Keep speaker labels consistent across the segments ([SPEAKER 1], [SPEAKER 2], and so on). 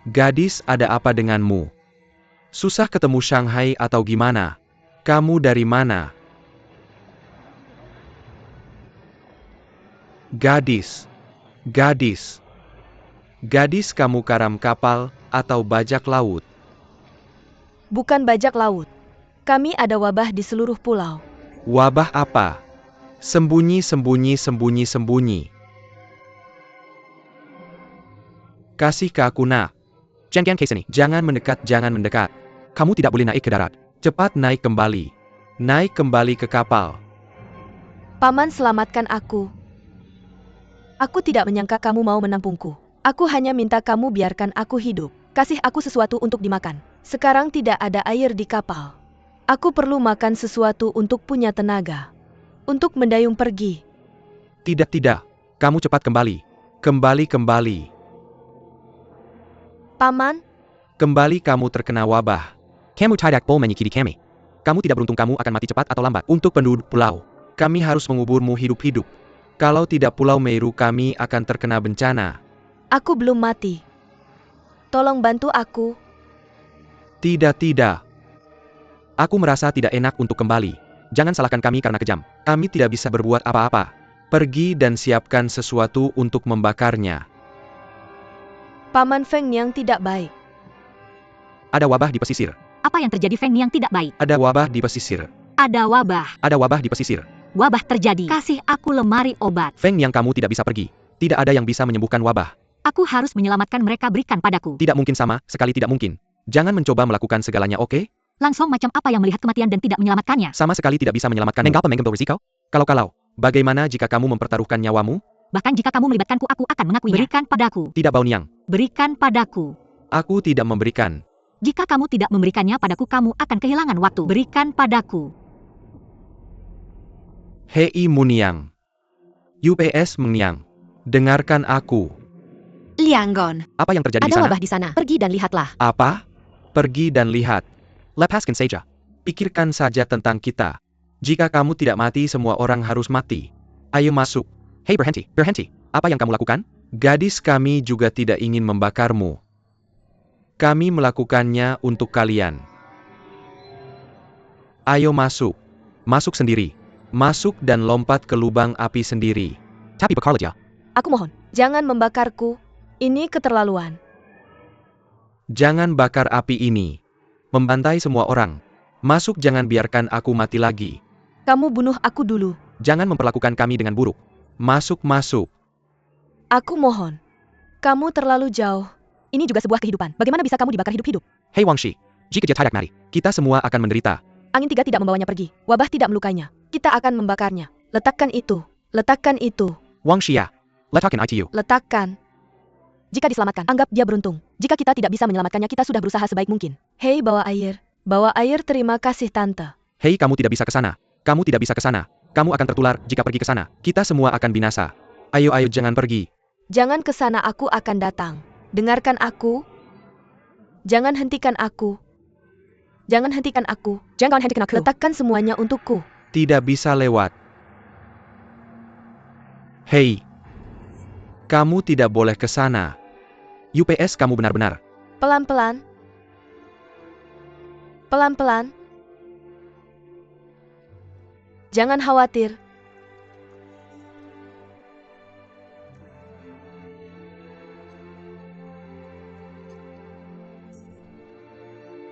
[SPEAKER 1] Gadis, ada apa denganmu? Susah ketemu Shanghai atau gimana? Kamu dari mana? Gadis. Gadis. Gadis, kamu karam kapal atau bajak laut?
[SPEAKER 2] Bukan bajak laut. Kami ada wabah di seluruh pulau.
[SPEAKER 1] Wabah apa? Sembunyi, sembunyi, sembunyi, sembunyi. Kasih ke aku, nak. Jangan ke sini. Jangan mendekat, jangan mendekat. Kamu tidak boleh naik ke darat. Cepat naik kembali. Naik kembali ke kapal.
[SPEAKER 2] Paman, selamatkan aku. Aku tidak menyangka kamu mau menampungku. Aku hanya minta kamu biarkan aku hidup. Kasih aku sesuatu untuk dimakan. Sekarang tidak ada air di kapal. Aku perlu makan sesuatu untuk punya tenaga. Untuk mendayung pergi.
[SPEAKER 1] Tidak, tidak. Kamu cepat kembali. Kembali, kembali.
[SPEAKER 2] Paman?
[SPEAKER 1] Kembali, kamu terkena wabah. Kamu tidak boleh menyakiti kami. Kamu tidak beruntung, kamu akan mati cepat atau lambat. Untuk penduduk pulau, kami harus menguburmu hidup-hidup. Kalau tidak, Pulau Meru kami akan terkena bencana.
[SPEAKER 2] Aku belum mati. Tolong bantu aku.
[SPEAKER 1] Tidak, tidak. Aku merasa tidak enak untuk kembali. Jangan salahkan kami karena kejam. Kami tidak bisa berbuat apa-apa. Pergi dan siapkan sesuatu untuk membakarnya.
[SPEAKER 2] Paman Feng yang tidak baik.
[SPEAKER 1] Ada wabah di pesisir.
[SPEAKER 3] Apa yang terjadi, Feng yang tidak baik?
[SPEAKER 1] Ada wabah di pesisir.
[SPEAKER 3] Ada wabah.
[SPEAKER 1] Ada wabah di pesisir.
[SPEAKER 3] Wabah terjadi. Kasih aku lemari obat.
[SPEAKER 1] Feng yang, kamu tidak bisa pergi. Tidak ada yang bisa menyembuhkan wabah.
[SPEAKER 3] Aku harus menyelamatkan mereka, berikan padaku.
[SPEAKER 1] Tidak mungkin, sama sekali tidak mungkin. Jangan mencoba melakukan segalanya, oke?
[SPEAKER 3] Langsung macam apa yang melihat kematian dan tidak menyelamatkannya?
[SPEAKER 1] Sama sekali tidak bisa menyelamatkanmu. Mengapa mengambil risiko? Kalau, bagaimana jika kamu mempertaruhkan nyawamu?
[SPEAKER 3] Bahkan jika kamu melibatkanku, aku akan mengakuinya. Berikan padaku.
[SPEAKER 1] Tidak, Baoniang.
[SPEAKER 3] Berikan padaku.
[SPEAKER 1] Aku tidak memberikan.
[SPEAKER 3] Jika kamu tidak memberikannya padaku, kamu akan kehilangan waktu. Berikan padaku.
[SPEAKER 1] Hei Muniang. UPS Mengyang. Dengarkan aku.
[SPEAKER 2] Lianggon.
[SPEAKER 1] Apa yang terjadi di
[SPEAKER 2] Ada
[SPEAKER 1] sana?
[SPEAKER 2] wabah di sana. Pergi dan lihatlah.
[SPEAKER 1] Apa? Pergi dan lihat. Lepaskan saja. Pikirkan saja tentang kita. Jika kamu tidak mati, semua orang harus mati. Ayo masuk. Hei, berhenti, berhenti. Apa yang kamu lakukan? Gadis, kami juga tidak ingin membakarmu. Kami melakukannya untuk kalian. Ayo masuk. Masuk sendiri. Masuk dan lompat ke lubang api sendiri. Tapi bakar aja.
[SPEAKER 2] Aku mohon, jangan membakarku. Ini keterlaluan.
[SPEAKER 1] Jangan bakar api ini. Membantai semua orang. Masuk, jangan biarkan aku mati lagi.
[SPEAKER 2] Kamu bunuh aku dulu.
[SPEAKER 1] Jangan memperlakukan kami dengan buruk. Masuk, masuk.
[SPEAKER 2] Aku mohon. Kamu terlalu jauh. Ini juga sebuah kehidupan. Bagaimana bisa kamu dibakar hidup-hidup?
[SPEAKER 1] Hei Wangshi, jika dia tidak mari, kita semua akan menderita.
[SPEAKER 2] Angin 3 tidak membawanya pergi. Wabah tidak melukainya. Kita akan membakarnya. Letakkan itu. Letakkan itu.
[SPEAKER 1] Wangshi ya, letakkan ITU.
[SPEAKER 2] Letakkan. Jika diselamatkan, anggap dia beruntung. Jika kita tidak bisa menyelamatkannya, kita sudah berusaha sebaik mungkin. Hei, bawa air. Bawa air, terima kasih tante.
[SPEAKER 1] Hei, kamu tidak bisa ke sana. Kamu tidak bisa ke sana. Kamu akan tertular jika pergi ke sana. Kita semua akan binasa. Ayo, ayo, jangan pergi.
[SPEAKER 2] Jangan ke sana, aku akan datang. Dengarkan aku. Jangan hentikan aku. Jangan hentikan aku.
[SPEAKER 3] Jangan hentikan aku.
[SPEAKER 2] Letakkan semuanya untukku.
[SPEAKER 1] Tidak bisa lewat. Hei. Kamu tidak boleh ke sana. UPS, kamu benar-benar.
[SPEAKER 2] Pelan-pelan. Pelan-pelan. Jangan khawatir.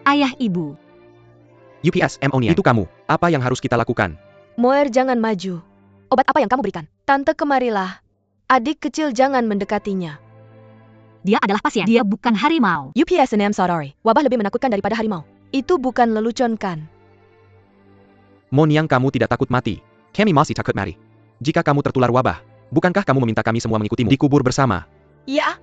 [SPEAKER 3] Ayah, ibu.
[SPEAKER 1] UPS, Monia. Itu kamu. Apa yang harus kita lakukan?
[SPEAKER 2] Moer, jangan maju.
[SPEAKER 3] Obat apa yang kamu berikan?
[SPEAKER 2] Tante, kemarilah. Adik kecil, jangan mendekatinya.
[SPEAKER 3] Dia adalah pasien. Dia bukan harimau.
[SPEAKER 2] UPS and I'm sorry. Wabah lebih menakutkan daripada harimau. Itu bukan lelucon kan?
[SPEAKER 1] Moniang, kamu tidak takut mati. Kami masih takut mati. Jika kamu tertular wabah, bukankah kamu meminta kami semua mengikutimu? Dikubur bersama.
[SPEAKER 2] Ya.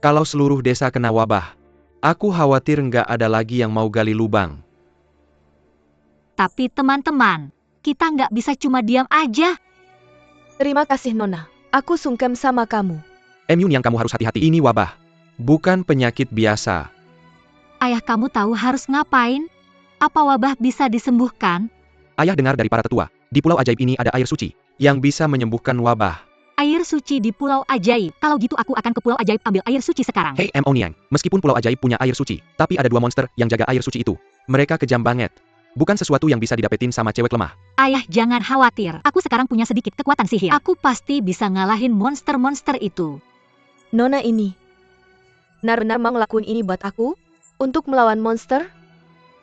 [SPEAKER 1] Kalau seluruh desa kena wabah, aku khawatir nggak ada lagi yang mau gali lubang.
[SPEAKER 3] Tapi teman-teman, kita nggak bisa cuma diam aja.
[SPEAKER 2] Terima kasih, Nona. Aku sungkem sama kamu.
[SPEAKER 1] Myun, yang kamu harus hati-hati. Ini wabah. Bukan penyakit biasa.
[SPEAKER 3] Ayah, kamu tahu harus ngapain? Apa wabah bisa disembuhkan?
[SPEAKER 1] Ayah dengar dari para tetua, di pulau ajaib ini ada air suci, yang bisa menyembuhkan wabah.
[SPEAKER 3] air suci di Pulau Ajaib. Kalau gitu aku akan ke Pulau Ajaib ambil air suci sekarang.
[SPEAKER 1] Hei Oniang, meskipun Pulau Ajaib punya air suci, tapi ada dua monster yang jaga air suci itu. Mereka kejam banget. Bukan sesuatu yang bisa didapetin sama cewek lemah.
[SPEAKER 3] Ayah jangan khawatir, aku sekarang punya sedikit kekuatan sihir. Aku pasti bisa ngalahin monster-monster itu.
[SPEAKER 2] Nona ini benar-benar mau ngelakuin ini buat aku? Untuk melawan monster?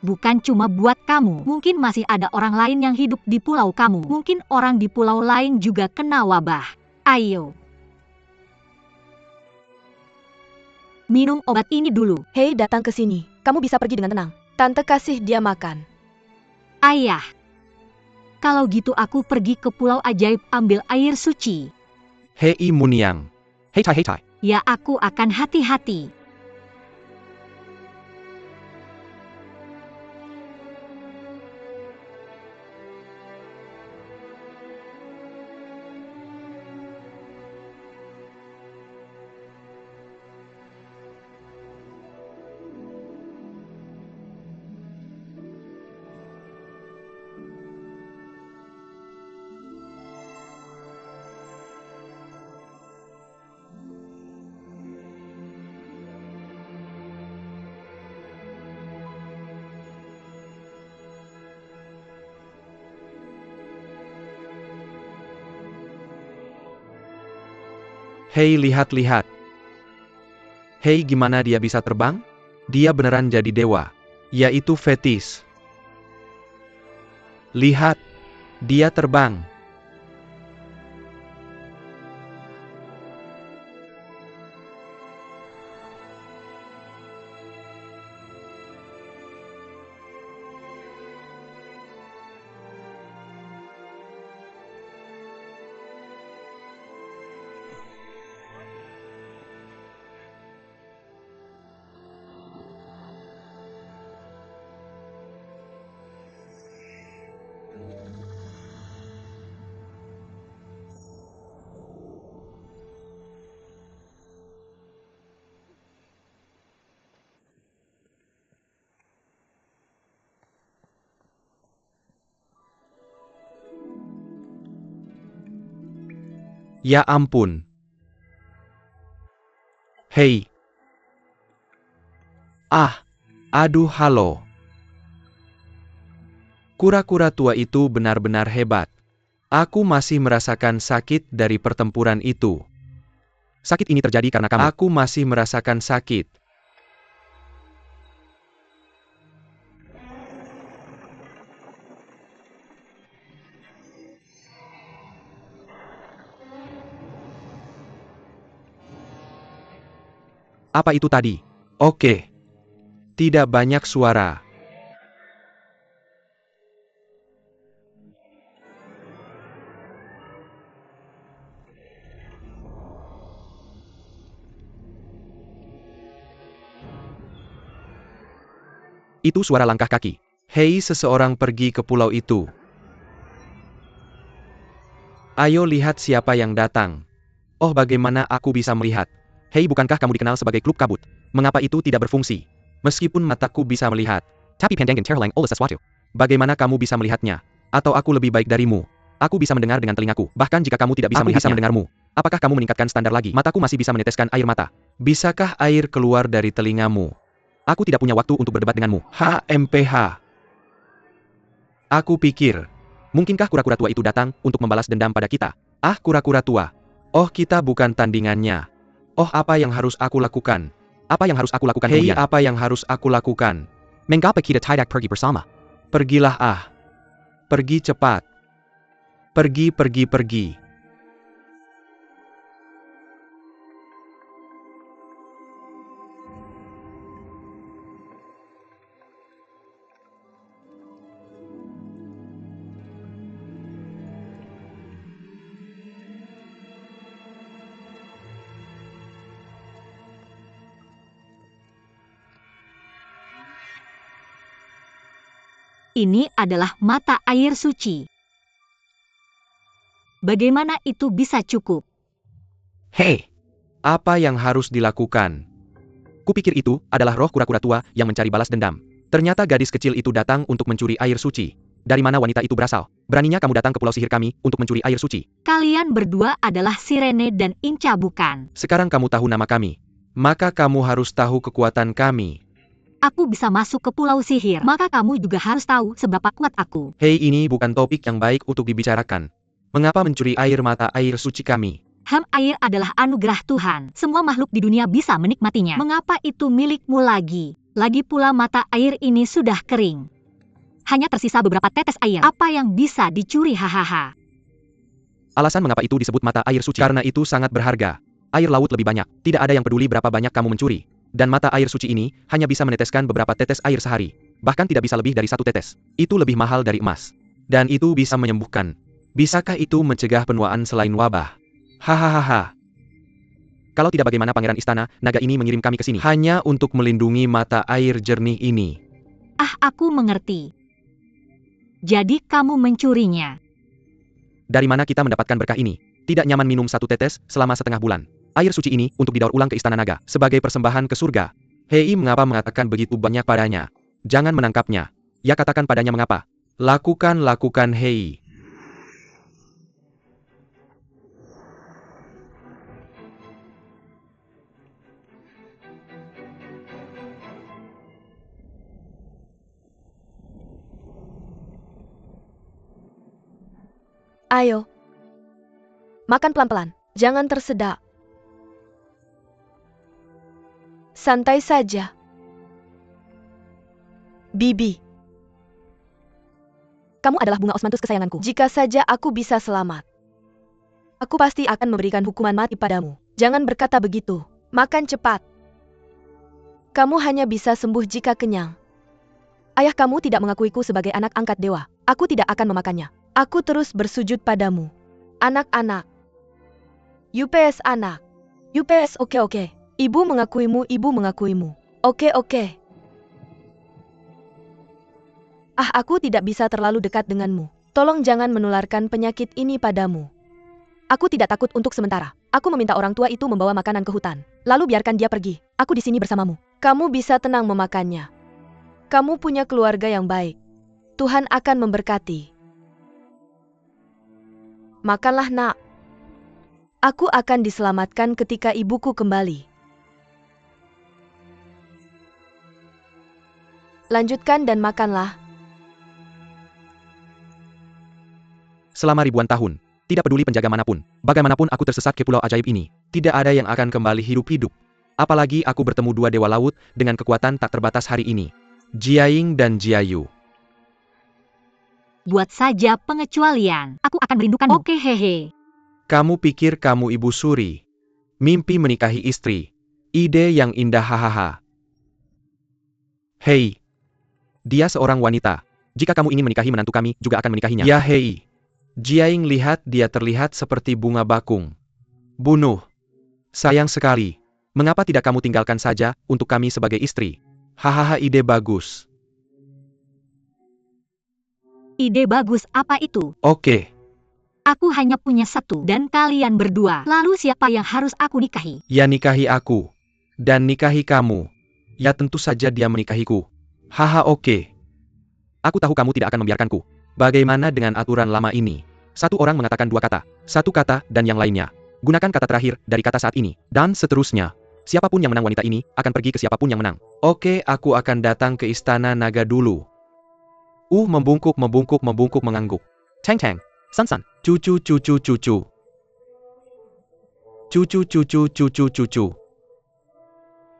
[SPEAKER 3] Bukan cuma buat kamu, mungkin masih ada orang lain yang hidup di pulau kamu. Mungkin orang di pulau lain juga kena wabah. Ayo. Minum obat ini dulu.
[SPEAKER 2] Hei, datang ke sini. Kamu bisa pergi dengan tenang. Tante kasih dia makan.
[SPEAKER 3] Ayah. Kalau gitu aku pergi ke Pulau Ajaib ambil air suci.
[SPEAKER 1] Hei Muniang. Hei Tai.
[SPEAKER 3] Ya aku akan hati-hati.
[SPEAKER 1] Hei lihat. Hei gimana dia bisa terbang? Dia beneran jadi dewa. Yaitu fetis. Lihat. Dia terbang. Ya ampun. Hei. Aduh halo. Kura-kura tua itu benar-benar hebat. Aku masih merasakan sakit dari pertempuran itu. Sakit ini terjadi karena kamu. Aku masih merasakan sakit. Apa itu tadi? Oke. Tidak banyak suara. Itu suara langkah kaki. Hei, seseorang pergi ke pulau itu. Ayo lihat siapa yang datang. Oh, bagaimana aku bisa melihat? Hei, bukankah kamu dikenal sebagai klub kabut? Mengapa itu tidak berfungsi? Meskipun mataku bisa melihat. Tapi Pandangan Terhalang oleh sesuatu. Bagaimana kamu bisa melihatnya? Atau aku lebih baik darimu? Aku bisa mendengar dengan telingaku. Bahkan jika kamu tidak bisa melihatnya. Aku bisa mendengarmu. Apakah kamu meningkatkan standar lagi? Mataku masih bisa meneteskan air mata. Bisakah air keluar dari telingamu? Aku tidak punya waktu untuk berdebat denganmu. HMPH. Aku pikir, mungkinkah kura-kura tua itu datang untuk membalas dendam pada kita? Kura-kura tua. Oh, kita bukan tandingannya. Oh, apa yang harus aku lakukan? Apa yang harus aku lakukan kemudian? Hei, apa yang harus aku lakukan? Mengapa kita tidak pergi bersama? Pergilah Pergi cepat. Pergi.
[SPEAKER 3] Ini adalah mata air suci. Bagaimana itu bisa cukup?
[SPEAKER 1] Hei, apa yang harus dilakukan? Kupikir itu adalah roh kura-kura tua yang mencari balas dendam. Ternyata gadis kecil itu datang untuk mencuri air suci. Dari mana wanita itu berasal? Beraninya kamu datang ke pulau sihir kami untuk mencuri air suci.
[SPEAKER 3] Kalian berdua adalah Sirene dan Inca bukan?
[SPEAKER 1] Sekarang kamu tahu nama kami. Maka kamu harus tahu kekuatan kami.
[SPEAKER 3] Aku bisa masuk ke pulau sihir, maka kamu juga harus tahu seberapa kuat aku.
[SPEAKER 1] Hei, ini bukan topik yang baik untuk dibicarakan. Mengapa mencuri air mata air suci kami?
[SPEAKER 3] Air adalah anugerah Tuhan. Semua makhluk di dunia bisa menikmatinya. Mengapa itu milikmu lagi? Lagi pula mata air ini sudah kering. Hanya tersisa beberapa tetes air. Apa yang bisa dicuri? Hahaha.
[SPEAKER 1] Alasan mengapa itu disebut mata air suci? Karena itu sangat berharga. Air laut lebih banyak. Tidak ada yang peduli berapa banyak kamu mencuri. Dan mata air suci ini hanya bisa meneteskan beberapa tetes air sehari. Bahkan tidak bisa lebih dari 1 tetes. Itu lebih mahal dari emas. Dan itu bisa menyembuhkan. Bisakah itu mencegah penuaan selain wabah? Hahaha. Kalau tidak, bagaimana Pangeran Istana Naga ini mengirim kami ke sini? Hanya untuk melindungi mata air jernih ini.
[SPEAKER 3] Aku mengerti. Jadi kamu mencurinya.
[SPEAKER 1] Dari mana kita mendapatkan berkah ini? Tidak nyaman minum 1 tetes selama setengah bulan. Air suci ini untuk didaur ulang ke Istana Naga sebagai persembahan ke surga. Hei, mengapa mengatakan begitu banyak padanya? Jangan menangkapnya. Ya, katakan padanya mengapa. Lakukan, hei.
[SPEAKER 2] Ayo. Makan pelan-pelan. Jangan tersedak. Santai saja. Bibi. Kamu adalah bunga osmanthus kesayanganku. Jika saja aku bisa selamat, aku pasti akan memberikan hukuman mati padamu. Jangan berkata begitu. Makan cepat. Kamu hanya bisa sembuh jika kenyang. Ayah kamu tidak mengakuiku sebagai anak angkat dewa. Aku tidak akan memakannya. Aku terus bersujud padamu. Anak-anak. UPS anak. UPS oke. Ibu mengakuimu. Oke. Aku tidak bisa terlalu dekat denganmu. Tolong jangan menularkan penyakit ini padamu. Aku tidak takut untuk sementara. Aku meminta orang tua itu membawa makanan ke hutan. Lalu biarkan dia pergi. Aku di sini bersamamu. Kamu bisa tenang memakannya. Kamu punya keluarga yang baik. Tuhan akan memberkati. Makanlah, nak. Aku akan diselamatkan ketika ibuku kembali. Lanjutkan dan makanlah.
[SPEAKER 1] Selama ribuan tahun, tidak peduli penjaga manapun, bagaimanapun aku tersesat ke pulau ajaib ini, tidak ada yang akan kembali hidup-hidup. Apalagi aku bertemu 2 dewa laut dengan kekuatan tak terbatas hari ini. Jiaying dan Jiayu.
[SPEAKER 3] Buat saja pengecualian. Aku akan merindukanmu. Oke, hehe.
[SPEAKER 1] Kamu pikir kamu ibu suri? Mimpi menikahi istri. Ide yang indah, hahaha. Hei. Dia seorang wanita. Jika kamu ingin menikahi menantu kami, juga akan menikahinya. Ya, hei. Jiaying, lihat, dia terlihat seperti bunga bakung. Bunuh. Sayang sekali. Mengapa tidak kamu tinggalkan saja untuk kami sebagai istri? Hahaha, ide bagus.
[SPEAKER 3] Ide bagus apa itu?
[SPEAKER 1] Oke.
[SPEAKER 3] Aku hanya punya 1 dan kalian berdua. Lalu siapa yang harus aku nikahi?
[SPEAKER 1] Ya, nikahi aku. Dan nikahi kamu. Ya, tentu saja dia menikahiku. Haha, oke. Aku tahu kamu tidak akan membiarkanku. Bagaimana dengan aturan lama ini? 1 orang mengatakan 2 kata. 1 kata dan yang lainnya. Gunakan kata terakhir dari kata saat ini. Dan seterusnya. Siapapun yang menang wanita ini akan pergi ke siapapun yang menang. Oke, aku akan datang ke Istana Naga dulu. Membungkuk mengangguk. Cheng. San. Cucu.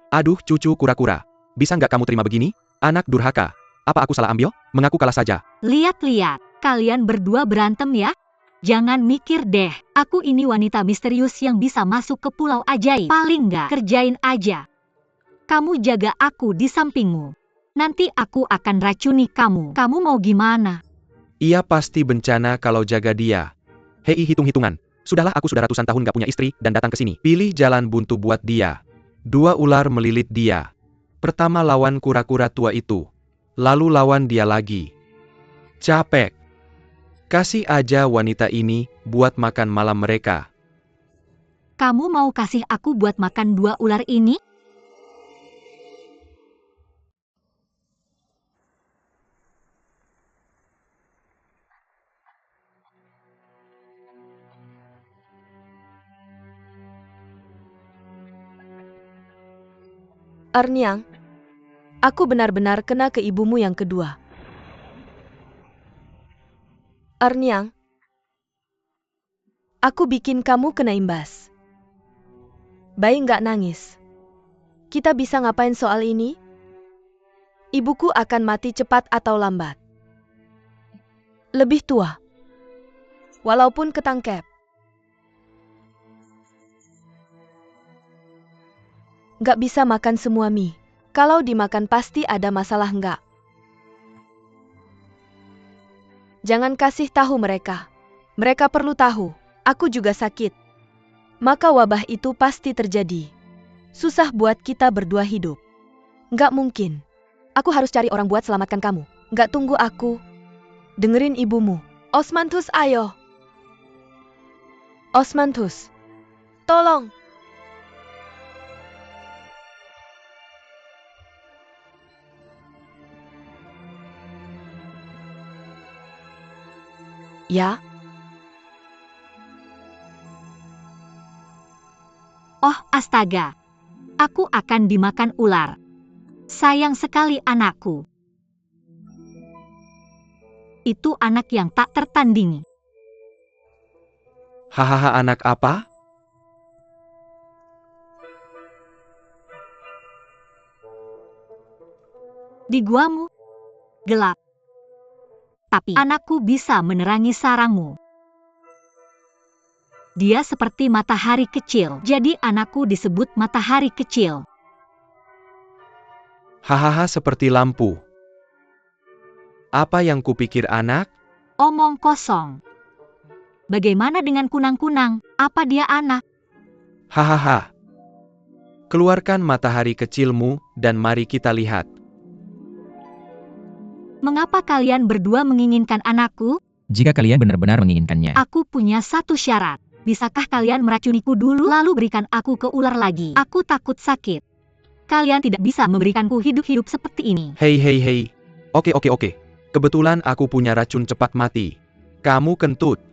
[SPEAKER 1] Aduh, cucu kura-kura. Bisa nggak kamu terima begini? Anak durhaka. Apa aku salah ambil? Mengaku kalah saja.
[SPEAKER 3] Lihat, kalian berdua berantem ya? Jangan mikir deh, aku ini wanita misterius yang bisa masuk ke pulau ajaib. Paling nggak kerjain aja. Kamu jaga aku di sampingmu. Nanti aku akan racuni kamu. Kamu mau gimana?
[SPEAKER 1] Ia pasti bencana kalau jaga dia. Hei, hitung-hitungan. Sudahlah, aku sudah ratusan tahun gak punya istri dan datang ke sini. Pilih jalan buntu buat dia. 2 ular melilit dia. Pertama lawan kura-kura tua itu. Lalu lawan dia lagi. Capek. Kasih aja wanita ini buat makan malam mereka.
[SPEAKER 3] Kamu mau kasih aku buat makan 2 ular ini?
[SPEAKER 2] Erniang, aku benar-benar kena ke ibumu yang kedua. Erniang, aku bikin kamu kena imbas. Bayi nggak nangis. Kita bisa ngapain soal ini? Ibuku akan mati cepat atau lambat. Lebih tua. Walaupun ketangkep. Nggak bisa makan semua mie. Kalau dimakan pasti ada masalah nggak? Jangan kasih tahu mereka. Mereka perlu tahu. Aku juga sakit. Maka wabah itu pasti terjadi. Susah buat kita berdua hidup. Nggak mungkin. Aku harus cari orang buat selamatkan kamu. Nggak tunggu aku. Dengerin ibumu. Osmanthus, ayo. Osmanthus. Tolong. Ya,
[SPEAKER 3] Oh astaga, aku akan dimakan ular. Sayang sekali anakku. Itu anak yang tak tertandingi.
[SPEAKER 1] Hahaha, anak apa?
[SPEAKER 3] Di guamu gelap. Tapi anakku bisa menerangi sarangmu. Dia seperti matahari kecil, jadi anakku disebut matahari kecil.
[SPEAKER 1] Hahaha, seperti lampu. Apa yang kupikir anak?
[SPEAKER 3] Omong kosong. Bagaimana dengan kunang-kunang? Apa dia anak?
[SPEAKER 1] Hahaha. Keluarkan matahari kecilmu dan mari kita lihat.
[SPEAKER 3] Mengapa kalian berdua menginginkan anakku?
[SPEAKER 4] Jika kalian benar-benar menginginkannya.
[SPEAKER 3] Aku punya satu syarat. Bisakah kalian meracuniku dulu lalu berikan aku ke ular lagi? Aku takut sakit. Kalian tidak bisa memberikanku hidup-hidup seperti ini.
[SPEAKER 1] Hei hei hei. Oke. Kebetulan aku punya racun cepat mati. Kamu kentut.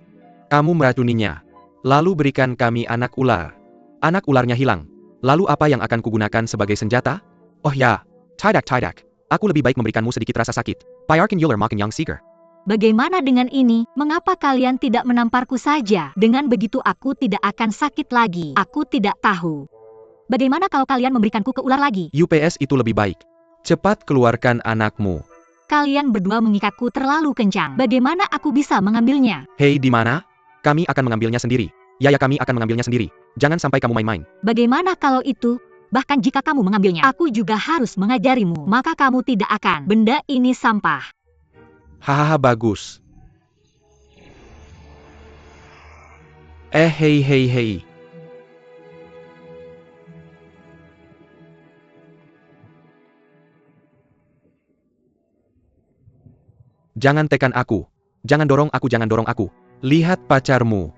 [SPEAKER 1] Kamu meracuninya. Lalu berikan kami anak ular. Anak ularnya hilang. Lalu apa yang akan kugunakan sebagai senjata? Oh ya, tidak. Aku lebih baik memberikanmu sedikit rasa sakit. Pyarkin Yuler Mocking Young Seeker.
[SPEAKER 3] Bagaimana dengan ini? Mengapa kalian tidak menamparku saja? Dengan begitu aku tidak akan sakit lagi. Aku tidak tahu. Bagaimana kalau kalian memberikanku ke ular lagi?
[SPEAKER 1] UPS itu lebih baik. Cepat keluarkan anakmu.
[SPEAKER 3] Kalian berdua mengikatku terlalu kencang. Bagaimana aku bisa mengambilnya?
[SPEAKER 1] Hei, di mana? Kami akan mengambilnya sendiri. Ya, kami akan mengambilnya sendiri. Jangan sampai kamu main-main.
[SPEAKER 3] Bagaimana kalau itu? Bahkan jika kamu mengambilnya, aku juga harus mengajarimu. Maka kamu tidak akan. Benda ini sampah.
[SPEAKER 1] Hahaha, bagus. Hei. Jangan tekan aku. Jangan dorong aku. Lihat pacarmu.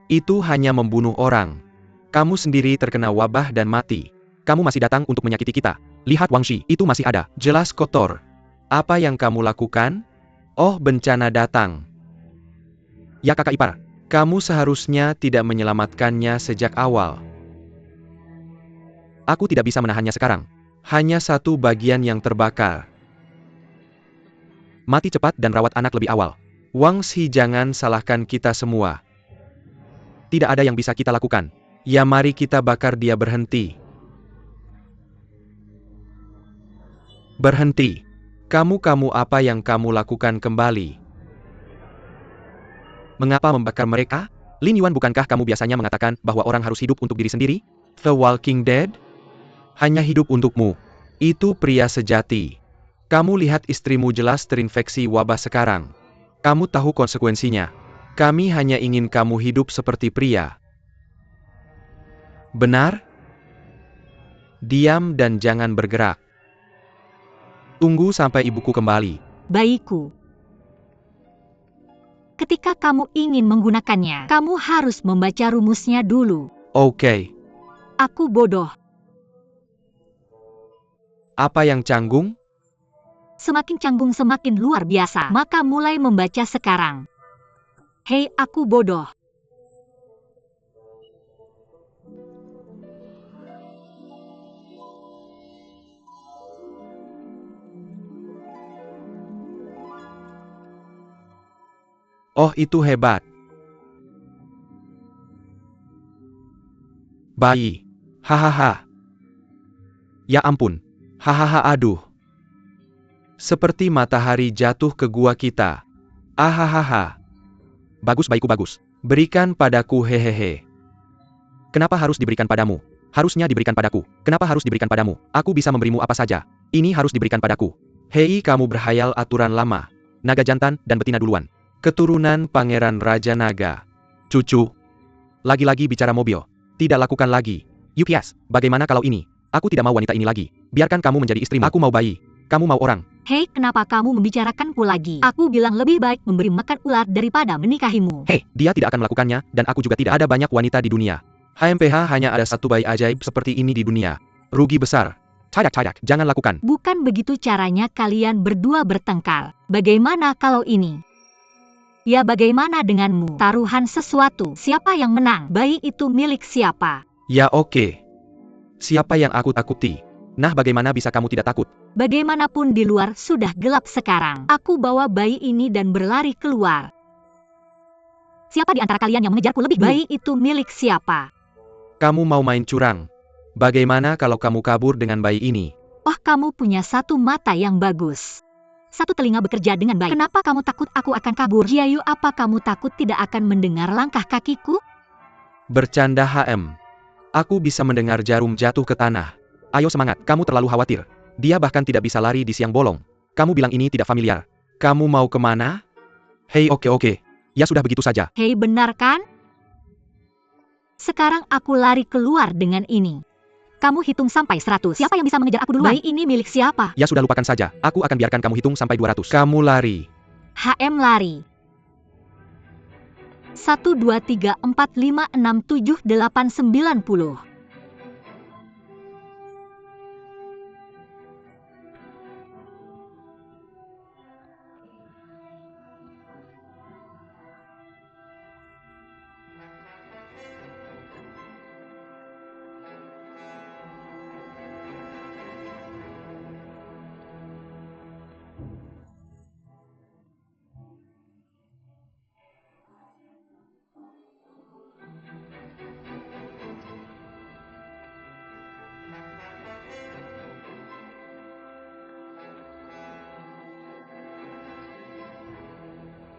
[SPEAKER 1] Itu hanya membunuh orang. Kamu sendiri terkena wabah dan mati. Kamu masih datang untuk menyakiti kita. Lihat Wangshi, itu masih ada. Jelas kotor. Apa yang kamu lakukan? Oh, bencana datang. Ya kakak ipar, kamu seharusnya tidak menyelamatkannya sejak awal. Aku tidak bisa menahannya sekarang. Hanya satu bagian yang terbakar. Mati cepat dan rawat anak lebih awal. Wangshi, jangan salahkan kita semua. Tidak ada yang bisa kita lakukan. Ya, mari kita bakar dia. Berhenti. Kamu apa yang kamu lakukan kembali? Mengapa membakar mereka? Lin Yuan, bukankah kamu biasanya mengatakan bahwa orang harus hidup untuk diri sendiri? The Walking Dead? Hanya hidup untukmu. Itu pria sejati. Kamu lihat istrimu jelas terinfeksi wabah sekarang. Kamu tahu konsekuensinya. Kami hanya ingin kamu hidup seperti pria. Benar? Diam dan jangan bergerak. Tunggu sampai ibuku kembali.
[SPEAKER 3] Bayiku. Ketika kamu ingin menggunakannya, kamu harus membaca rumusnya dulu.
[SPEAKER 1] Oke.
[SPEAKER 3] Aku bodoh.
[SPEAKER 1] Apa yang canggung?
[SPEAKER 3] Semakin canggung semakin luar biasa. Maka mulai membaca sekarang. Hei, aku bodoh.
[SPEAKER 1] Oh, itu hebat. Bayi. Hahaha. Ya ampun. Hahaha, aduh. Seperti matahari jatuh ke gua kita. Ahahaha. Bagus bayiku, bagus. Berikan padaku, hehehe. Kenapa harus diberikan padamu? Harusnya diberikan padaku. Kenapa harus diberikan padamu? Aku bisa memberimu apa saja. Ini harus diberikan padaku. Hei, kamu berhayal aturan lama. Naga jantan dan betina duluan. Keturunan Pangeran Raja Naga. Cucu. Lagi-lagi bicara mobil. Tidak lakukan lagi. UPS, bagaimana kalau ini? Aku tidak mau wanita ini lagi. Biarkan kamu menjadi istrimu. Aku mau bayi. Kamu mau orang.
[SPEAKER 3] Hei, kenapa kamu membicarakanku lagi? Aku bilang lebih baik memberi makan ular daripada menikahimu.
[SPEAKER 1] Hei, dia tidak akan melakukannya, dan aku juga tidak. Ada banyak wanita di dunia. HMPH, hanya ada satu bayi ajaib seperti ini di dunia. Rugi besar. Tidak, jangan lakukan.
[SPEAKER 3] Bukan begitu caranya kalian berdua bertengkar. Bagaimana kalau ini? Ya, bagaimana denganmu? Taruhan sesuatu. Siapa yang menang? Bayi itu milik siapa?
[SPEAKER 1] Ya oke. Siapa yang aku takuti? Nah, bagaimana bisa kamu tidak takut?
[SPEAKER 3] Bagaimanapun di luar sudah gelap sekarang. Aku bawa bayi ini dan berlari keluar. Siapa di antara kalian yang mengejarku lebih dulu? Bayi itu milik siapa?
[SPEAKER 1] Kamu mau main curang? Bagaimana kalau kamu kabur dengan bayi ini?
[SPEAKER 3] Oh, kamu punya satu mata yang bagus. Satu telinga bekerja dengan baik. Kenapa kamu takut aku akan kabur? Jiayu, apa kamu takut tidak akan mendengar langkah kakiku?
[SPEAKER 1] Bercanda HM. Aku bisa mendengar jarum jatuh ke tanah. Ayo semangat, kamu terlalu khawatir. Dia bahkan tidak bisa lari di siang bolong. Kamu bilang ini tidak familiar. Kamu mau kemana? Hei, oke. Ya sudah, begitu saja.
[SPEAKER 3] Hei, benar kan? Sekarang aku lari keluar dengan ini. Kamu hitung sampai 100. Siapa yang bisa mengejar aku duluan? Bayi ini milik siapa?
[SPEAKER 1] Ya sudah, lupakan saja. Aku akan biarkan kamu hitung sampai 200. Kamu lari.
[SPEAKER 3] HM lari. 1, 2, 3, 4, 5, 6, 7, 8, 90.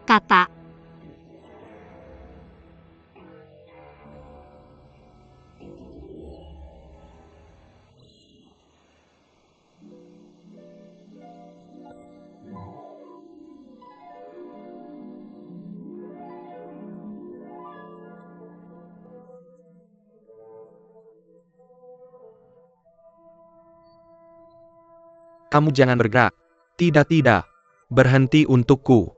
[SPEAKER 3] Kata.
[SPEAKER 1] Kamu jangan bergerak. Tidak. Berhenti untukku.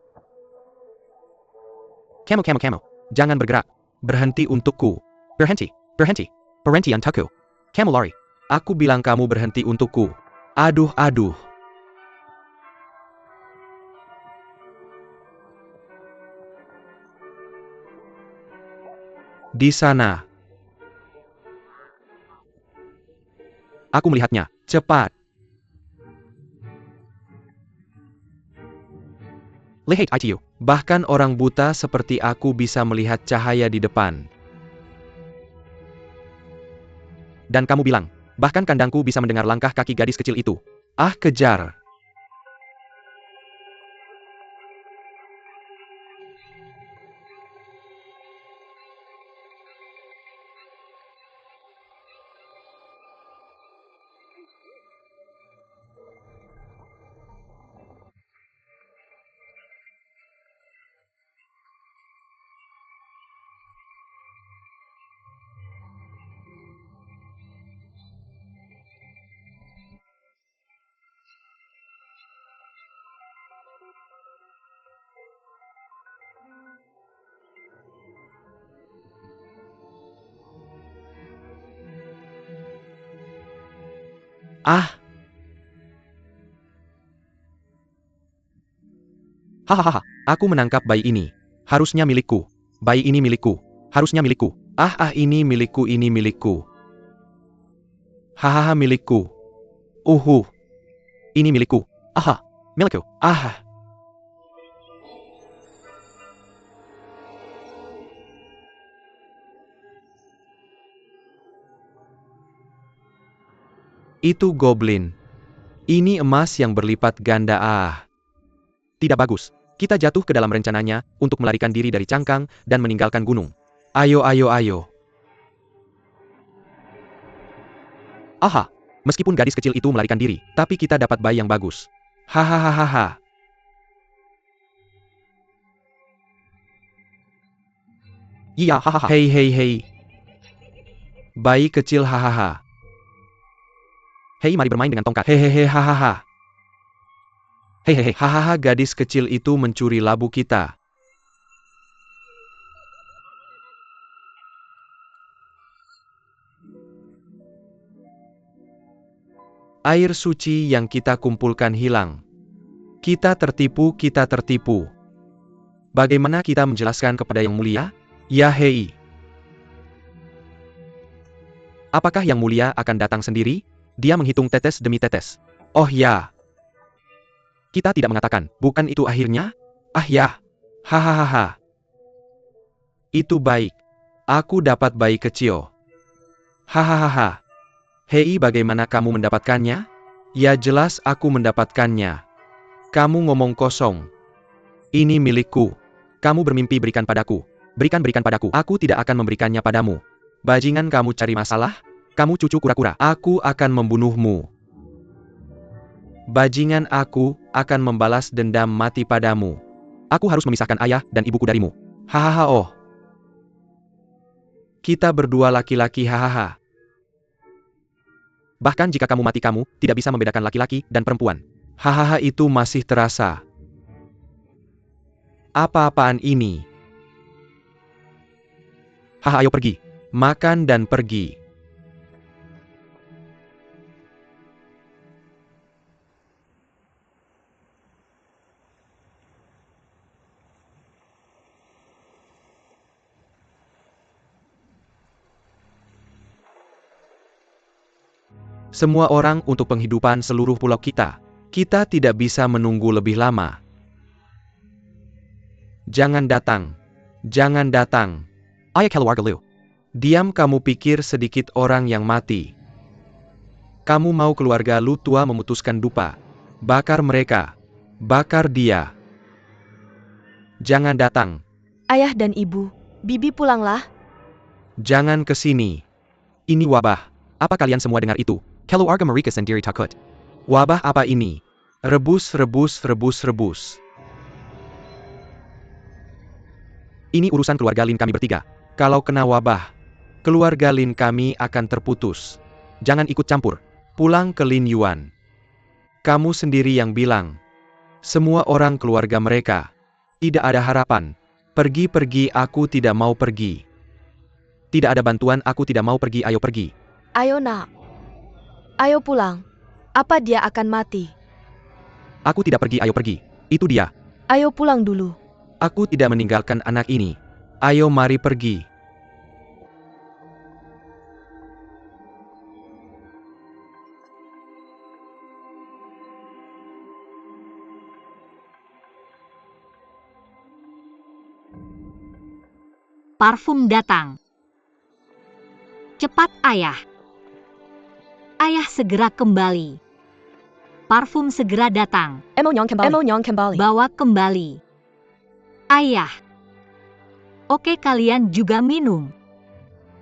[SPEAKER 1] Kamu. Jangan bergerak. Berhenti untukku. Berhenti. Berhenti untukku. Kamu lari. Aku bilang kamu berhenti untukku. Aduh. Di sana. Aku melihatnya. Cepat. Lihat itu. Bahkan orang buta seperti aku bisa melihat cahaya di depan. Dan kamu bilang, bahkan kandangku bisa mendengar langkah kaki gadis kecil itu. Ah, kejar. Ah. Hahaha, aku menangkap bayi ini. Harusnya milikku. Bayi ini milikku. Harusnya milikku. Ini milikku. Hahaha, milikku. Ini milikku. Aha, milikku. Itu goblin. Ini emas yang berlipat ganda. Tidak bagus. Kita jatuh ke dalam rencananya untuk melarikan diri dari cangkang dan meninggalkan gunung. Ayo, ayo, ayo. Aha, meskipun gadis kecil itu melarikan diri, tapi kita dapat bayi yang bagus. Hahaha. Iya, hahaha. Hei, hei, hei. Bayi kecil, hahaha. Hei, mari bermain dengan tongkat. Hehehe, hahaha. Hehehe, hahaha, gadis kecil itu mencuri labu kita. Air suci yang kita kumpulkan hilang. Kita tertipu, kita tertipu. Bagaimana kita menjelaskan kepada Yang Mulia? Ya hei. Apakah Yang Mulia akan datang sendiri? Dia menghitung tetes demi tetes. Oh ya. Kita tidak mengatakan, bukan itu akhirnya? Ah ya. Hahaha. Itu baik. Aku dapat bayi kecil. Hahaha. Hei, bagaimana kamu mendapatkannya? Ya jelas aku mendapatkannya. Kamu ngomong kosong. Ini milikku. Kamu bermimpi berikan padaku. Berikan padaku. Aku tidak akan memberikannya padamu. Bajingan, kamu cari masalah? Kamu cucu kura-kura. Aku akan membunuhmu. Bajingan, aku akan membalas dendam mati padamu. Aku harus memisahkan ayah dan ibuku darimu. Hahaha, oh. Kita berdua laki-laki, hahaha. Bahkan jika kamu mati, kamu tidak bisa membedakan laki-laki dan perempuan. Hahaha, itu masih terasa. Apa-apaan ini? Haha, ayo pergi. Makan dan pergi. Semua orang untuk penghidupan seluruh pulau kita. Kita tidak bisa menunggu lebih lama. Jangan datang. Jangan datang. Ayak keluarga lu. Diam, kamu pikir sedikit orang yang mati. Kamu mau keluarga lu tua memutuskan dupa. Bakar mereka. Bakar dia. Jangan datang.
[SPEAKER 2] Ayah dan ibu, bibi pulanglah.
[SPEAKER 1] Jangan ke sini. Ini wabah. Apa kalian semua dengar itu? Keluarga mereka sendiri takut. Wabah apa ini? Rebus, rebus, rebus, rebus. Ini urusan keluarga Lin kami bertiga. Kalau kena wabah, keluarga Lin kami akan terputus. Jangan ikut campur. Pulang ke Lin Yuan. Kamu sendiri yang bilang. Semua orang keluarga mereka. Tidak ada harapan. Pergi-pergi, aku tidak mau pergi. Tidak ada bantuan, aku tidak mau pergi, ayo pergi.
[SPEAKER 2] Ayo nak. Ayo pulang. Apa dia akan mati?
[SPEAKER 1] Aku tidak pergi, ayo pergi. Itu dia.
[SPEAKER 2] Ayo pulang dulu.
[SPEAKER 1] Aku tidak meninggalkan anak ini. Ayo mari pergi.
[SPEAKER 3] Parfum datang. Cepat, ayah. Ayah segera kembali. Parfum segera datang.
[SPEAKER 2] Emonyong kembali.
[SPEAKER 3] Bawa kembali. Ayah. Oke, kalian juga minum.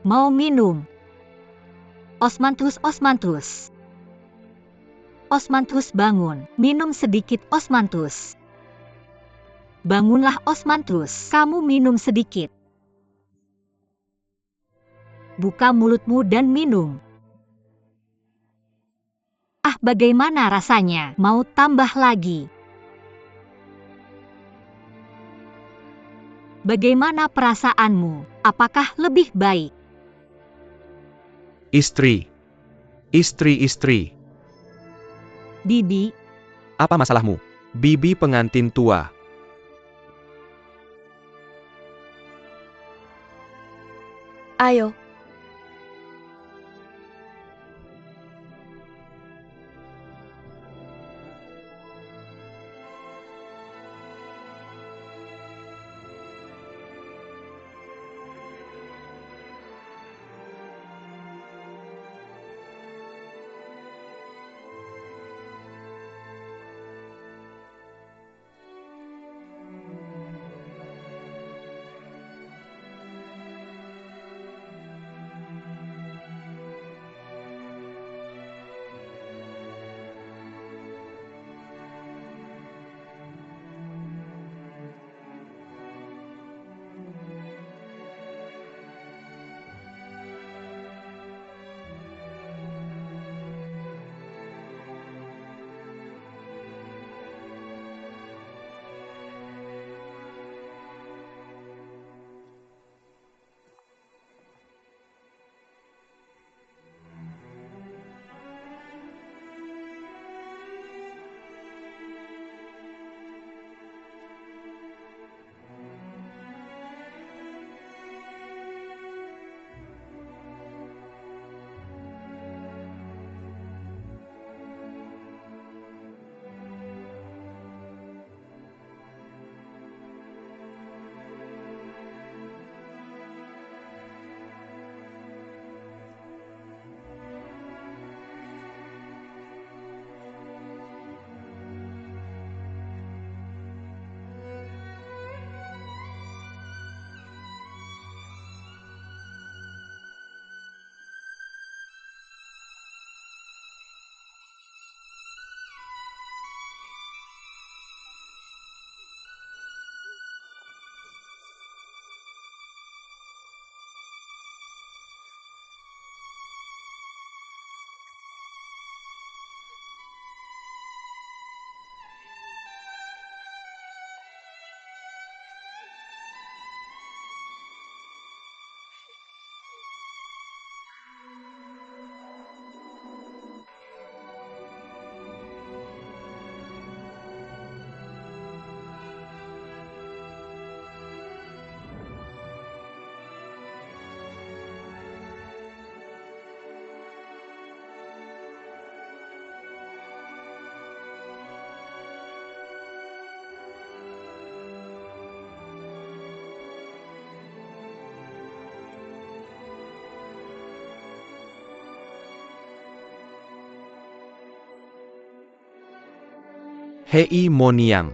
[SPEAKER 3] Mau minum? Osmanthus, Osmanthus. Osmanthus bangun. Minum sedikit, Osmanthus. Bangunlah, Osmanthus. Kamu minum sedikit. Buka mulutmu dan minum. Ah, bagaimana rasanya? Mau tambah lagi? Bagaimana perasaanmu? Apakah lebih baik?
[SPEAKER 1] Istri. Istri.
[SPEAKER 3] Bibi,
[SPEAKER 1] Apa masalahmu? Bibi pengantin tua.
[SPEAKER 2] Ayo.
[SPEAKER 1] Hei Moniang,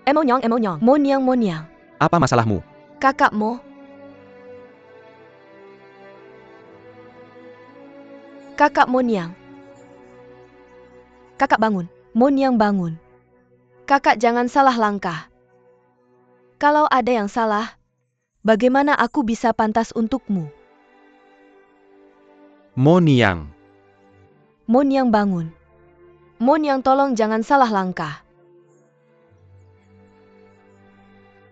[SPEAKER 2] Emonyong. Moniang.
[SPEAKER 1] apa masalahmu?
[SPEAKER 2] Kakak Mo. Kakak Moniang. Kakak bangun. Moniang bangun. Kakak jangan salah langkah. Kalau ada yang salah, bagaimana aku bisa pantas untukmu?
[SPEAKER 1] Moniang,
[SPEAKER 2] Moniang bangun. Moniang tolong jangan salah langkah.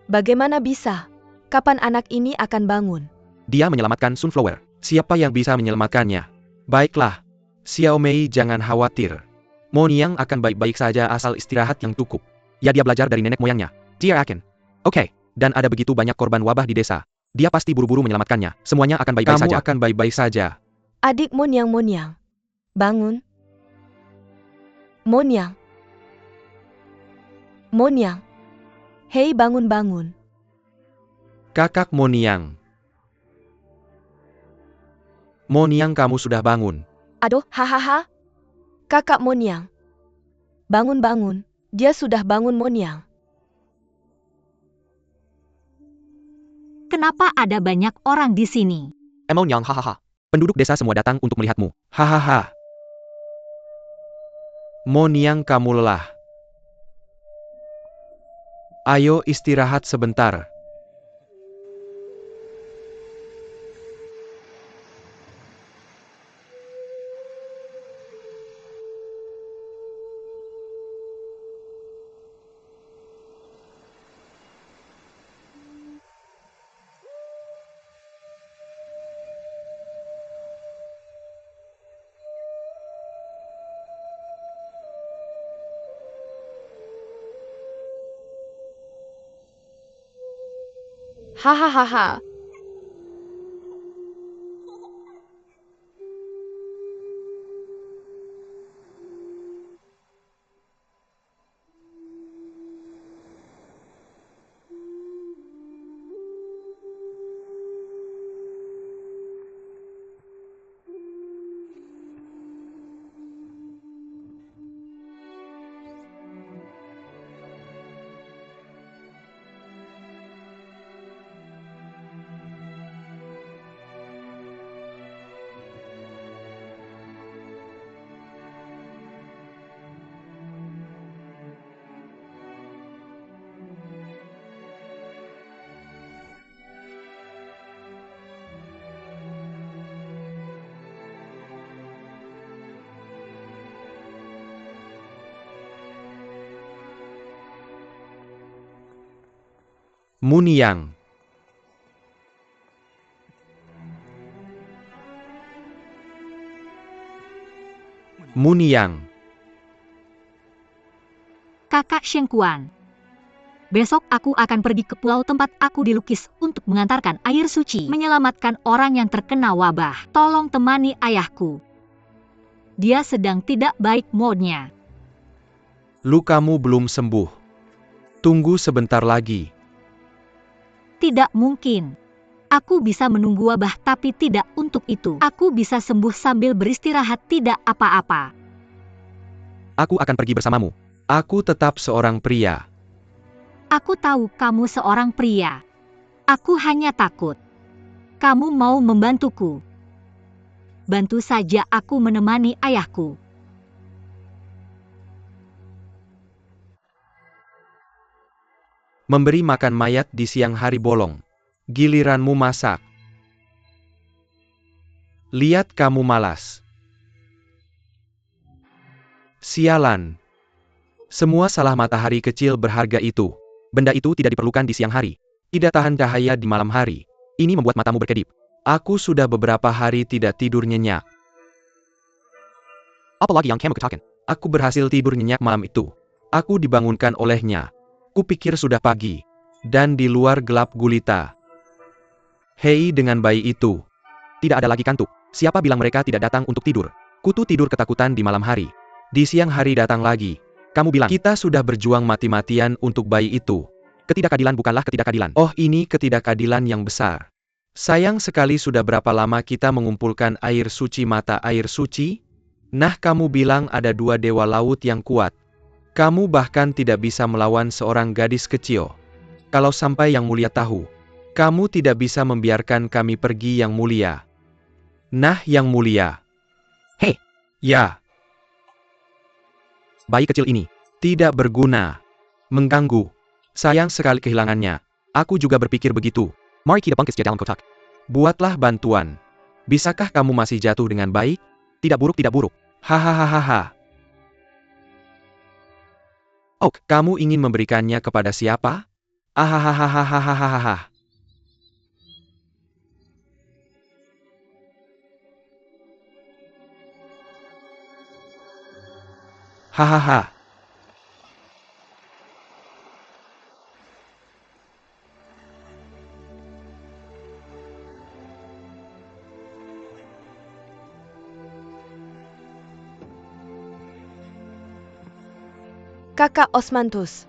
[SPEAKER 2] Bagaimana bisa? Kapan anak ini akan bangun?
[SPEAKER 1] dia menyelamatkan Sunflower. Siapa yang bisa menyelamatkannya? Baiklah, Xiao Mei jangan khawatir. Moniang akan baik-baik saja asal istirahat yang cukup. Ya dia belajar dari nenek moyangnya. Dia yakin. Oke, dan ada begitu banyak korban wabah di desa. Dia pasti buru-buru menyelamatkannya. Semuanya akan baik-baik saja. Kamu akan baik-baik saja.
[SPEAKER 2] Adik Moniang. Bangun. Moniang. Hei bangun.
[SPEAKER 1] Kakak Moniang. Moniang kamu sudah bangun.
[SPEAKER 2] Aduh, hahaha. Kakak Moniang. Bangun. Dia sudah bangun Moniang.
[SPEAKER 3] Kenapa ada banyak orang di sini?
[SPEAKER 1] Moniang hahaha. Penduduk desa semua datang untuk melihatmu. Hahaha. Moniang kamu lelah. Ayo istirahat sebentar.
[SPEAKER 2] Hahaha.
[SPEAKER 1] Muniang. Muniang.
[SPEAKER 3] Kakak Shengkuan. Besok aku akan pergi ke pulau tempat aku dilukis untuk mengantarkan air suci, menyelamatkan orang yang terkena wabah. Tolong temani ayahku. Dia sedang tidak baik moodnya.
[SPEAKER 1] Lukamu belum sembuh. Tunggu sebentar lagi.
[SPEAKER 3] Tidak mungkin. Aku bisa menunggu wabah tapi tidak untuk itu. Aku bisa sembuh sambil beristirahat tidak apa-apa.
[SPEAKER 1] Aku akan pergi bersamamu. Aku tetap seorang pria.
[SPEAKER 3] Aku tahu kamu seorang pria. Aku hanya takut. Kamu mau membantuku. Bantu saja aku menemani ayahku.
[SPEAKER 1] Memberi makan mayat di siang hari bolong. Giliranmu masak. Lihat kamu malas. Sialan. Semua salah matahari kecil berharga itu. Benda itu tidak diperlukan di siang hari. Tidak tahan cahaya di malam hari. Ini membuat matamu berkedip. Aku sudah beberapa hari tidak tidur nyenyak. Apalagi yang kamu katakan. Aku berhasil tidur nyenyak malam itu. Aku dibangunkan olehnya. Kupikir sudah pagi. Dan di luar gelap gulita. Hei dengan bayi itu. Tidak ada lagi kantuk. Siapa bilang mereka tidak datang untuk tidur? Kutu tidur ketakutan di malam hari. Di siang hari datang lagi. Kamu bilang, kita sudah berjuang mati-matian untuk bayi itu. Ketidakadilan bukanlah ketidakadilan. Oh, ini ketidakadilan yang besar. Sayang sekali sudah berapa lama kita mengumpulkan air suci mata air suci? Nah kamu bilang ada 2 dewa laut yang kuat. Kamu bahkan tidak bisa melawan seorang gadis kecil. Kalau sampai Yang Mulia tahu, kamu tidak bisa membiarkan kami pergi, Yang Mulia. Nah, Yang Mulia.
[SPEAKER 4] Hei,
[SPEAKER 1] Ya. Bayi kecil ini tidak berguna. Mengganggu. Sayang sekali kehilangannya. Aku juga berpikir begitu.
[SPEAKER 4] mari kita bangkit dalam kotak.
[SPEAKER 1] Buatlah bantuan. Bisakah kamu masih jatuh dengan baik? Tidak buruk, tidak buruk. Hahaha. Oh, kamu ingin memberikannya kepada siapa? Ahahaha. Hahaha.
[SPEAKER 2] Kakak Osmanthus.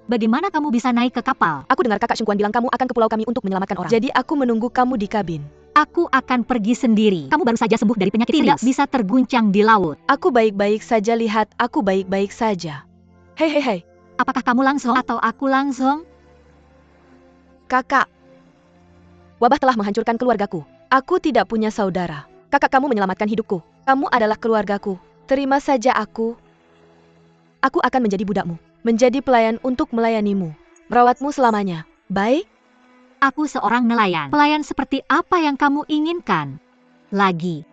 [SPEAKER 3] Bagaimana kamu bisa naik ke kapal?
[SPEAKER 2] Aku dengar kakak Shengguan bilang kamu akan ke pulau kami untuk menyelamatkan orang. Jadi aku menunggu kamu di kabin.
[SPEAKER 3] Aku akan pergi sendiri. Kamu baru saja sembuh dari penyakit serius. Tidak bisa terguncang di laut.
[SPEAKER 2] Aku baik-baik saja, lihat, aku baik-baik saja. Hei.
[SPEAKER 3] Apakah kamu langsung atau aku langsung?
[SPEAKER 2] Kakak. Wabah telah menghancurkan keluargaku. Aku tidak punya saudara. Kakak kamu menyelamatkan hidupku. Kamu adalah keluargaku. Terima saja aku. Aku akan menjadi budakmu. Menjadi pelayan untuk melayanimu. Merawatmu selamanya. Baik?
[SPEAKER 3] Aku seorang nelayan. Pelayan seperti apa yang kamu inginkan? Lagi.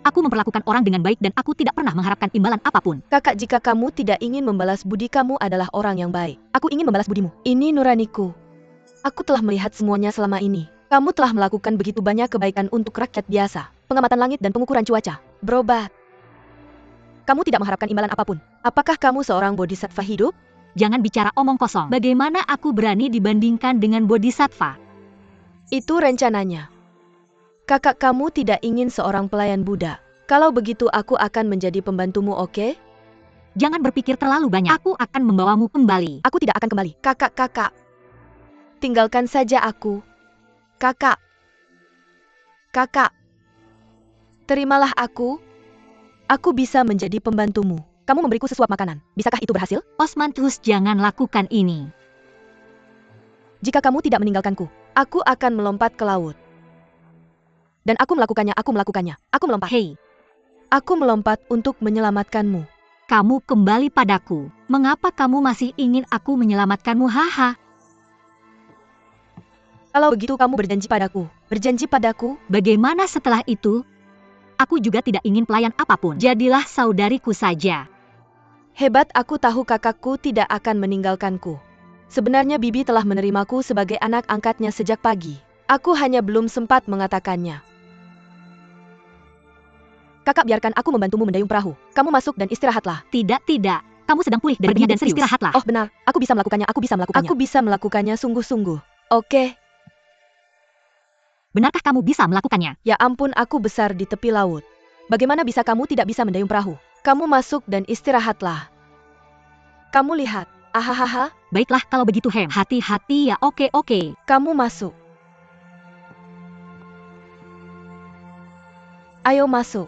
[SPEAKER 3] Aku memperlakukan orang dengan baik dan aku tidak pernah mengharapkan imbalan apapun.
[SPEAKER 2] Kakak, jika kamu tidak ingin membalas budi, kamu adalah orang yang baik. Aku ingin membalas budimu. Ini nuraniku. Aku telah melihat semuanya selama ini. Kamu telah melakukan begitu banyak kebaikan untuk rakyat biasa. Pengamatan langit dan pengukuran cuaca. Berobat. Kamu tidak mengharapkan imbalan apapun. Apakah kamu seorang bodhisattva hidup?
[SPEAKER 3] Jangan bicara omong kosong. Bagaimana aku berani dibandingkan dengan bodhisattva?
[SPEAKER 2] Itu rencananya. Kakak kamu tidak ingin seorang pelayan Buddha. Kalau begitu aku akan menjadi pembantumu, oke?
[SPEAKER 3] Jangan berpikir terlalu banyak. Aku akan membawamu kembali.
[SPEAKER 2] Aku tidak akan kembali. Kakak. Tinggalkan saja aku. Kakak. Terimalah aku. Aku bisa menjadi pembantumu. Kamu memberiku sesuap makanan. Bisakah itu berhasil?
[SPEAKER 3] Osmanthus, jangan lakukan ini.
[SPEAKER 2] Jika kamu tidak meninggalkanku, aku akan melompat ke laut. Dan aku melakukannya. Aku melompat.
[SPEAKER 3] Hei,
[SPEAKER 2] Aku melompat untuk menyelamatkanmu.
[SPEAKER 3] kamu kembali padaku. Mengapa kamu masih ingin aku menyelamatkanmu? Haha.
[SPEAKER 2] Kalau begitu kamu berjanji padaku. Berjanji padaku?
[SPEAKER 3] Bagaimana setelah itu? Aku juga tidak ingin pelayan apapun. Jadilah saudariku saja.
[SPEAKER 2] Hebat, aku tahu kakakku tidak akan meninggalkanku. Sebenarnya Bibi telah menerimaku sebagai anak angkatnya sejak pagi. Aku hanya belum sempat mengatakannya. Kakak, biarkan aku membantumu mendayung perahu. Kamu masuk dan istirahatlah.
[SPEAKER 3] Tidak. Kamu sedang pulih dari penyakit serius. Istirahatlah.
[SPEAKER 2] Oh benar, aku bisa melakukannya. Aku bisa melakukannya sungguh-sungguh. Oke.
[SPEAKER 3] Benarkah kamu bisa melakukannya?
[SPEAKER 2] Ya ampun, aku besar di tepi laut. Bagaimana bisa kamu tidak bisa mendayung perahu? Kamu masuk dan istirahatlah. Kamu lihat. Ahahaha.
[SPEAKER 3] Baiklah kalau begitu, Hem. Hati-hati ya. Oke.
[SPEAKER 2] Kamu masuk. Ayo masuk.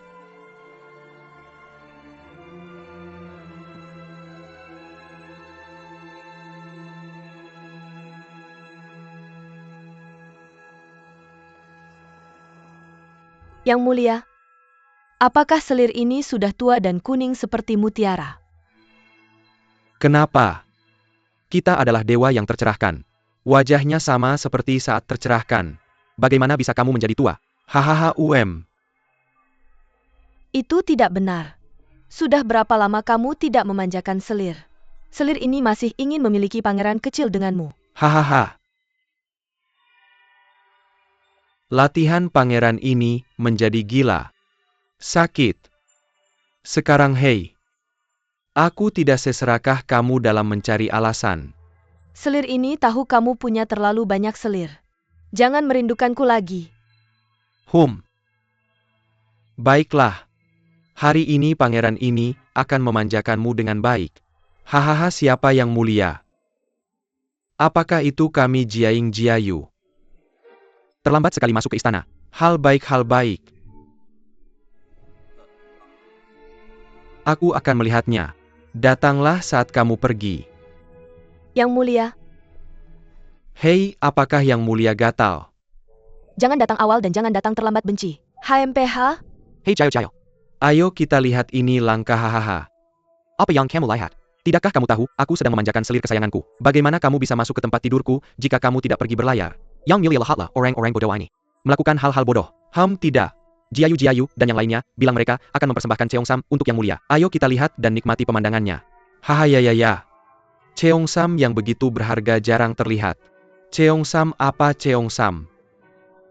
[SPEAKER 2] Yang Mulia, apakah selir ini sudah tua dan kuning seperti mutiara?
[SPEAKER 1] Kenapa? Kita adalah dewa yang tercerahkan. Wajahnya sama seperti saat tercerahkan. Bagaimana bisa kamu menjadi tua? Hahaha.
[SPEAKER 2] Itu tidak benar. Sudah berapa lama kamu tidak memanjakan selir? Selir ini masih ingin memiliki pangeran kecil denganmu.
[SPEAKER 1] Hahaha. Latihan pangeran ini menjadi gila. Sakit. Sekarang hei. Aku tidak seserakah kamu dalam mencari alasan.
[SPEAKER 2] Selir ini tahu kamu punya terlalu banyak selir. Jangan merindukanku lagi.
[SPEAKER 1] Baiklah. Hari ini pangeran ini akan memanjakanmu dengan baik. Hahaha, siapa yang mulia? Apakah itu kami Jiaing Jiayu? Terlambat sekali masuk ke istana. Hal baik. Aku akan melihatnya. Datanglah saat kamu pergi.
[SPEAKER 2] Yang Mulia,
[SPEAKER 1] Hei, apakah Yang Mulia gatal?
[SPEAKER 2] jangan datang awal dan jangan datang terlambat benci. HMPH,
[SPEAKER 4] Hey Jayo Jayo.
[SPEAKER 1] Ayo kita lihat ini langkah hahaha.
[SPEAKER 4] Apa yang kamu lihat?
[SPEAKER 1] Tidakkah kamu tahu, aku sedang memanjakan selir kesayanganku. Bagaimana kamu bisa masuk ke tempat tidurku, jika kamu tidak pergi berlayar?
[SPEAKER 4] Yang mulia lihatlah orang-orang bodoh ini.
[SPEAKER 1] Melakukan hal-hal bodoh. Tidak. Jiayu dan yang lainnya, bilang mereka akan mempersembahkan Cheongsam untuk Yang Mulia. Ayo kita lihat dan nikmati pemandangannya. Hahayayaya. Cheongsam yang begitu berharga jarang terlihat. Cheongsam apa Cheongsam?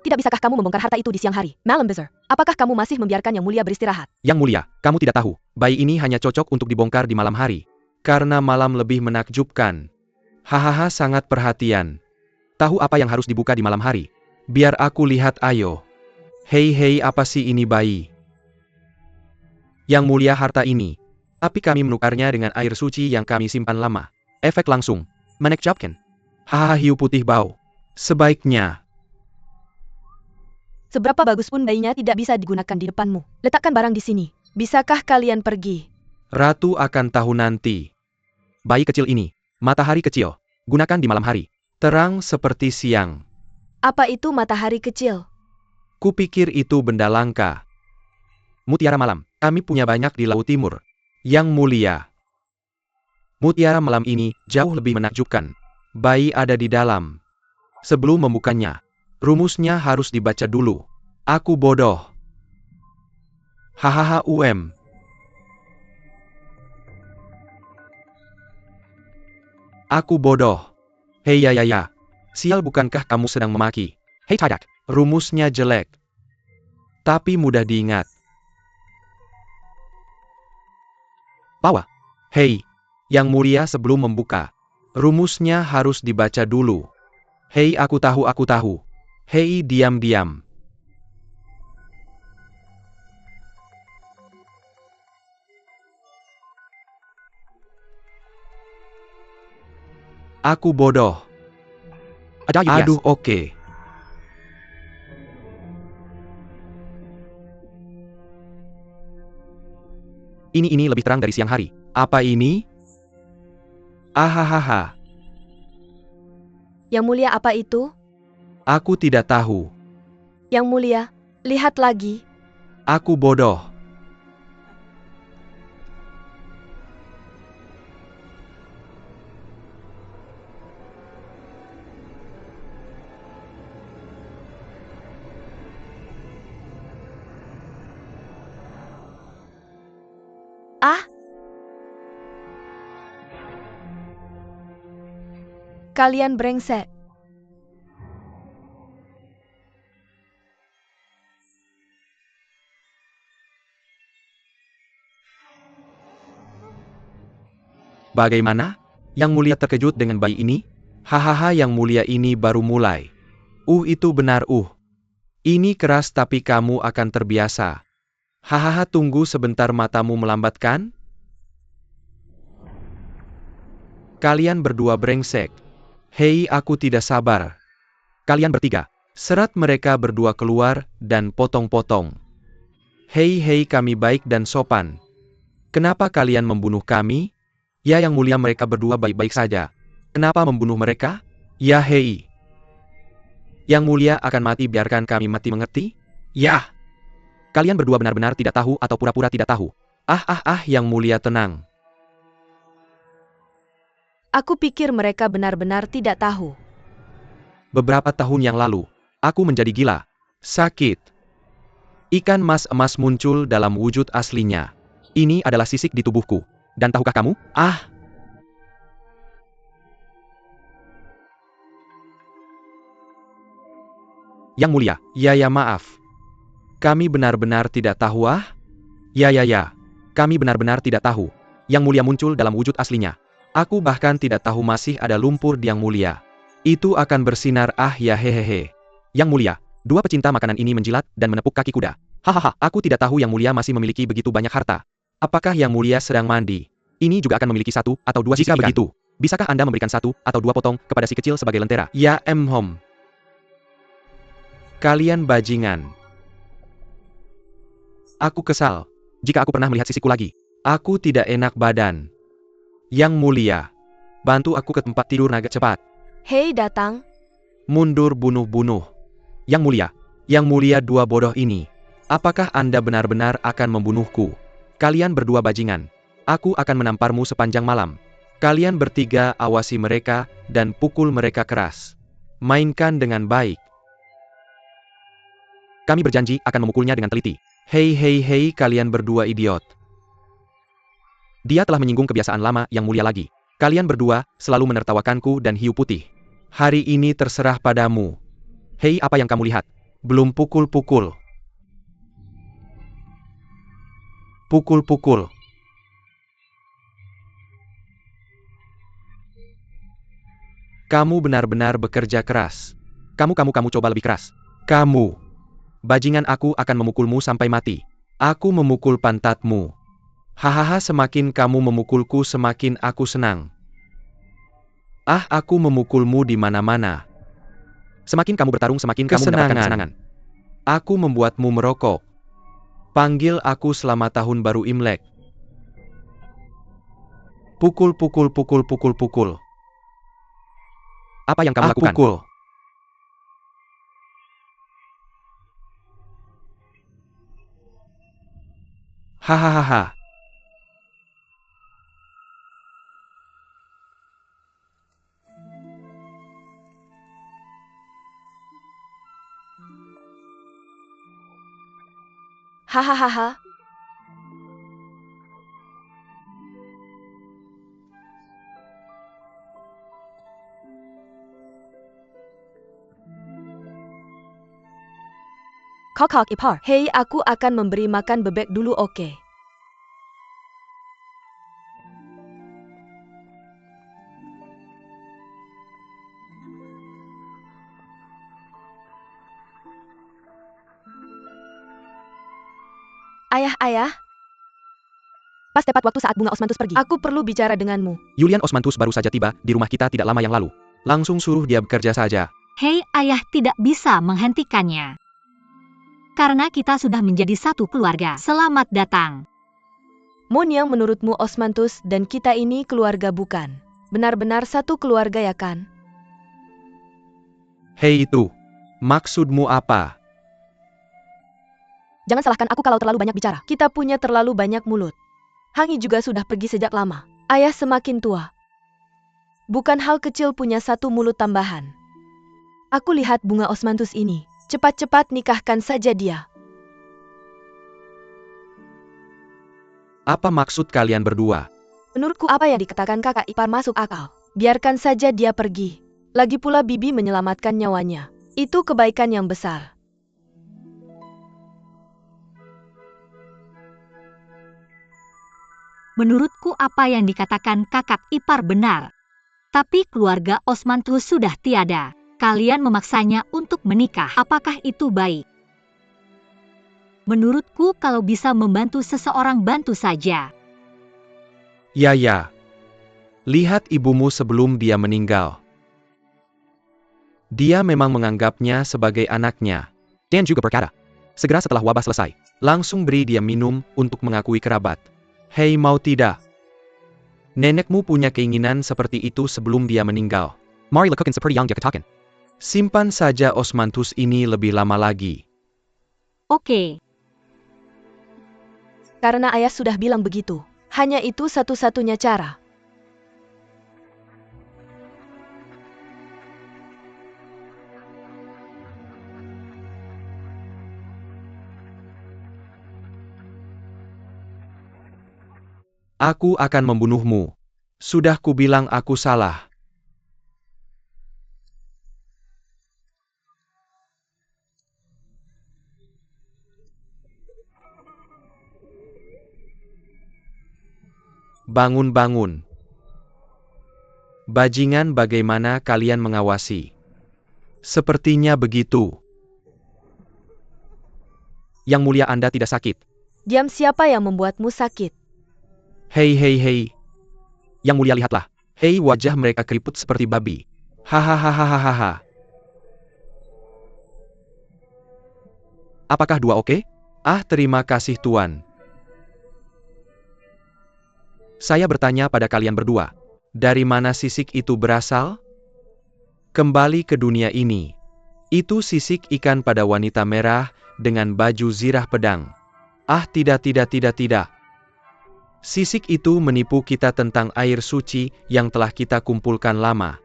[SPEAKER 2] tidak bisakah kamu membongkar harta itu di siang hari? Malam Besar, apakah kamu masih membiarkan Yang Mulia beristirahat?
[SPEAKER 1] Yang Mulia, kamu tidak tahu, bayi ini hanya cocok untuk dibongkar di malam hari. Karena malam lebih menakjubkan. Hahaha sangat perhatian. Tahu apa yang harus dibuka di malam hari? Biar aku lihat ayo. Hei apa sih ini bayi? Yang Mulia harta ini. Tapi kami menukarnya dengan air suci yang kami simpan lama. Efek langsung.
[SPEAKER 4] Menakjubkan.
[SPEAKER 1] Hahaha hiu putih bau. Sebaiknya.
[SPEAKER 2] Seberapa bagus pun bayinya tidak bisa digunakan di depanmu. Letakkan barang di sini. Bisakah kalian pergi?
[SPEAKER 1] Ratu akan tahu nanti. Bayi kecil ini. Matahari kecil. Gunakan di malam hari. Terang seperti siang.
[SPEAKER 2] Apa itu matahari kecil?
[SPEAKER 1] Kupikir itu benda langka. Mutiara malam. Kami punya banyak di Laut Timur. Yang Mulia. Mutiara malam ini jauh lebih menakjubkan. Bayi ada di dalam. Sebelum membukanya, rumusnya harus dibaca dulu. Aku bodoh. Hahaha Aku bodoh. Hei ya. Sial, bukankah kamu sedang memaki?
[SPEAKER 4] Hey Tidak.
[SPEAKER 1] Rumusnya jelek. Tapi mudah diingat.
[SPEAKER 4] Bawa.
[SPEAKER 1] Hei, Yang Mulia, sebelum membuka, rumusnya harus dibaca dulu. Hei, aku tahu. Hei, diam. Aku bodoh.
[SPEAKER 4] Ada yes.
[SPEAKER 1] Aduh, oke. Ini lebih terang dari siang hari. Apa ini? Ahahaha.
[SPEAKER 2] Yang Mulia, apa itu?
[SPEAKER 1] Aku tidak tahu.
[SPEAKER 2] Yang Mulia, lihat lagi.
[SPEAKER 1] Aku bodoh.
[SPEAKER 2] Ah! Kalian brengsek.
[SPEAKER 1] Bagaimana? Yang Mulia terkejut dengan bayi ini? Hahaha, Yang Mulia ini baru mulai. Itu benar. Ini keras tapi kamu akan terbiasa. Hahaha, tunggu sebentar, matamu melambatkan? Kalian berdua brengsek. Hei, aku tidak sabar. Kalian bertiga. Serat mereka berdua keluar dan potong-potong. Hei, kami baik dan sopan. Kenapa kalian membunuh kami? Ya, Yang Mulia, mereka berdua baik-baik saja. Kenapa membunuh mereka? Ya, hei. Yang Mulia akan mati, biarkan kami mati, mengerti? Ya. Kalian berdua benar-benar tidak tahu atau pura-pura tidak tahu. Yang Mulia, tenang.
[SPEAKER 2] Aku pikir mereka benar-benar tidak tahu.
[SPEAKER 1] Beberapa tahun yang lalu, aku menjadi gila. Sakit. Ikan mas emas muncul dalam wujud aslinya. Ini adalah sisik di tubuhku. Dan tahukah kamu? Yang Mulia, ya maaf. Kami benar-benar tidak tahu. Ya. Kami benar-benar tidak tahu. Yang Mulia muncul dalam wujud aslinya. Aku bahkan tidak tahu masih ada lumpur di Yang Mulia. Itu akan bersinar. Ya hehehe. Yang Mulia, dua pecinta makanan ini menjilat dan menepuk kaki kuda. Hahaha, aku tidak tahu Yang Mulia masih memiliki begitu banyak harta. Apakah Yang Mulia sedang mandi? Ini juga akan memiliki 1 atau 2 sisi ikan. Jika begitu, bisakah Anda memberikan 1 atau 2 potong kepada si kecil sebagai lentera? Ya Kalian bajingan. Aku kesal. Jika aku pernah melihat sisiku lagi, Aku tidak enak badan. Yang mulia, bantu aku ke tempat tidur naga cepat.
[SPEAKER 2] Hei datang.
[SPEAKER 1] Mundur bunuh-bunuh. Yang mulia dua bodoh ini. Apakah Anda benar-benar akan membunuhku? Kalian berdua bajingan. Aku akan menamparmu sepanjang malam. Kalian bertiga awasi mereka dan pukul mereka keras. Mainkan dengan baik. Kami berjanji akan memukulnya dengan teliti. Hei kalian berdua idiot. Dia telah menyinggung kebiasaan lama yang mulia lagi. Kalian berdua selalu menertawakanku dan hiu putih. Hari ini terserah padamu. Hei, apa yang kamu lihat? Belum pukul-pukul. Pukul-pukul. Kamu benar-benar bekerja keras. Kamu coba lebih keras. Kamu. Bajingan, aku akan memukulmu sampai mati. Aku memukul pantatmu. Hahaha, semakin kamu memukulku semakin aku senang. Aku memukulmu di mana-mana. Semakin kamu bertarung semakin kamu mendapatkan kesenangan. Aku membuatmu merokok. Panggil aku Selamat Tahun Baru Imlek. Pukul. Apa yang kamu lakukan? Pukul. Hahaha.
[SPEAKER 2] Hahaha. Kokok ipar. Hei, aku akan memberi makan bebek dulu, oke? Ayah. Pas tepat waktu saat Bunga Osmanthus pergi. Aku perlu bicara denganmu.
[SPEAKER 1] Julian Osmanthus baru saja tiba di rumah kita tidak lama yang lalu. Langsung suruh dia bekerja saja.
[SPEAKER 3] Hei, ayah tidak bisa menghentikannya. Karena kita sudah menjadi satu keluarga. Selamat datang.
[SPEAKER 2] Mon, yang menurutmu Osmanthus dan kita ini keluarga bukan? Benar-benar satu keluarga ya kan?
[SPEAKER 1] Hei itu. Maksudmu apa?
[SPEAKER 2] Jangan salahkan aku kalau terlalu banyak bicara. Kita punya terlalu banyak mulut. Hangi juga sudah pergi sejak lama. Ayah semakin tua. Bukan hal kecil punya satu mulut tambahan. Aku lihat Bunga Osmanthus ini. Cepat-cepat nikahkan saja dia.
[SPEAKER 1] Apa maksud kalian berdua?
[SPEAKER 2] Menurutku apa yang dikatakan kakak ipar masuk akal. Biarkan saja dia pergi. Lagi pula Bibi menyelamatkan nyawanya. Itu kebaikan yang besar.
[SPEAKER 3] Menurutku apa yang dikatakan kakak ipar benar. Tapi keluarga Osmanthus sudah tiada. Kalian memaksanya untuk menikah. Apakah itu baik? Menurutku kalau bisa membantu seseorang bantu saja.
[SPEAKER 1] Ya. Lihat ibumu sebelum dia meninggal. Dia memang menganggapnya sebagai anaknya.
[SPEAKER 4] Dan juga berkata, segera setelah wabah selesai,
[SPEAKER 1] Langsung beri dia minum untuk mengakui kerabat. Hei, mau tidak? Nenekmu punya keinginan seperti itu sebelum dia meninggal.
[SPEAKER 4] Mari lakukan seperti yang dia katakan.
[SPEAKER 1] Simpan saja Osmanthus ini lebih lama lagi.
[SPEAKER 3] Oke.
[SPEAKER 2] Karena ayah sudah bilang begitu. Hanya itu satu-satunya cara.
[SPEAKER 1] Aku akan membunuhmu. Sudah kubilang aku salah. Bangun. Bajingan, bagaimana kalian mengawasi? Sepertinya begitu.
[SPEAKER 4] Yang mulia, Anda tidak sakit.
[SPEAKER 2] Diam, siapa yang membuatmu sakit?
[SPEAKER 1] Hei.
[SPEAKER 4] Yang mulia, lihatlah.
[SPEAKER 1] Hei, wajah mereka keriput seperti babi. Hahaha.
[SPEAKER 4] Apakah dua oke?
[SPEAKER 1] Terima kasih Tuan. Saya bertanya pada kalian berdua, dari mana sisik itu berasal? Kembali ke dunia ini. Itu sisik ikan pada wanita merah dengan baju zirah pedang. Ah, tidak. Sisik itu menipu kita tentang air suci yang telah kita kumpulkan lama.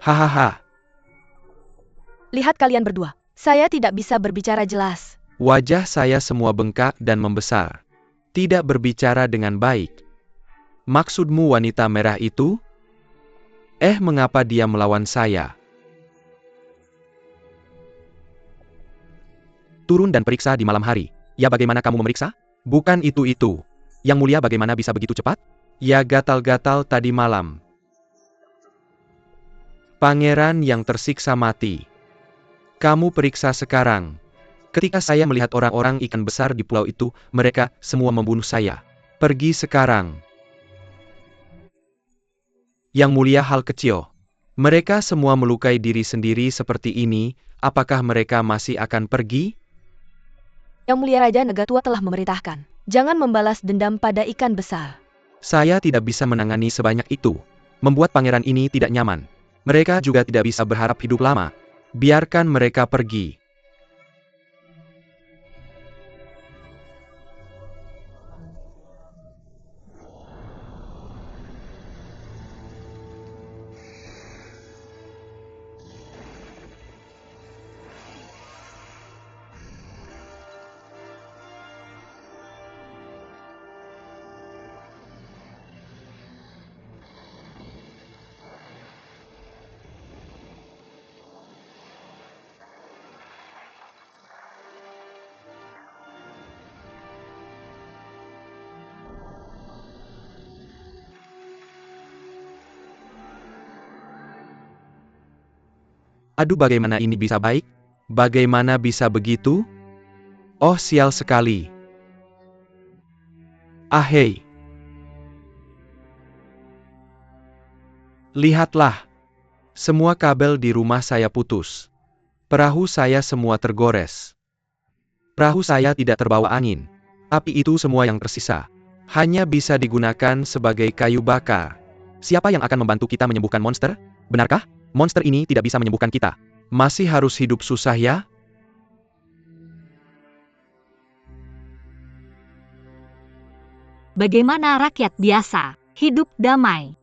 [SPEAKER 1] Hahaha.
[SPEAKER 2] Lihat kalian berdua. Saya tidak bisa berbicara jelas.
[SPEAKER 1] Wajah saya semua bengkak dan membesar. Tidak berbicara dengan baik. Maksudmu wanita merah itu? Mengapa dia melawan saya?
[SPEAKER 4] Turun dan periksa di malam hari. Ya, bagaimana kamu memeriksa?
[SPEAKER 1] Bukan itu.
[SPEAKER 4] Yang mulia, bagaimana bisa begitu cepat?
[SPEAKER 1] Ya, gatal-gatal tadi malam. Pangeran yang tersiksa mati. Kamu periksa sekarang. Ketika saya melihat orang-orang ikan besar di pulau itu, mereka semua membunuh saya. Pergi sekarang. Yang mulia, hal kecil. Mereka semua melukai diri sendiri seperti ini, apakah mereka masih akan pergi?
[SPEAKER 2] Yang mulia Raja Negatua telah memerintahkan. Jangan membalas dendam pada ikan besar.
[SPEAKER 1] Saya tidak bisa menangani sebanyak itu. Membuat pangeran ini tidak nyaman. Mereka juga tidak bisa berharap hidup lama. Biarkan mereka pergi. Aduh, bagaimana ini bisa baik? Bagaimana bisa begitu? Oh, sial sekali. Hei. Lihatlah. Semua kabel di rumah saya putus. Perahu saya semua tergores. Perahu saya tidak terbawa angin. Tapi itu semua yang tersisa. Hanya bisa digunakan sebagai kayu bakar.
[SPEAKER 4] Siapa yang akan membantu kita menyembuhkan monster? Benarkah? Monster ini tidak bisa menyembuhkan kita.
[SPEAKER 1] Masih harus hidup susah ya?
[SPEAKER 3] Bagaimana rakyat biasa? Hidup damai.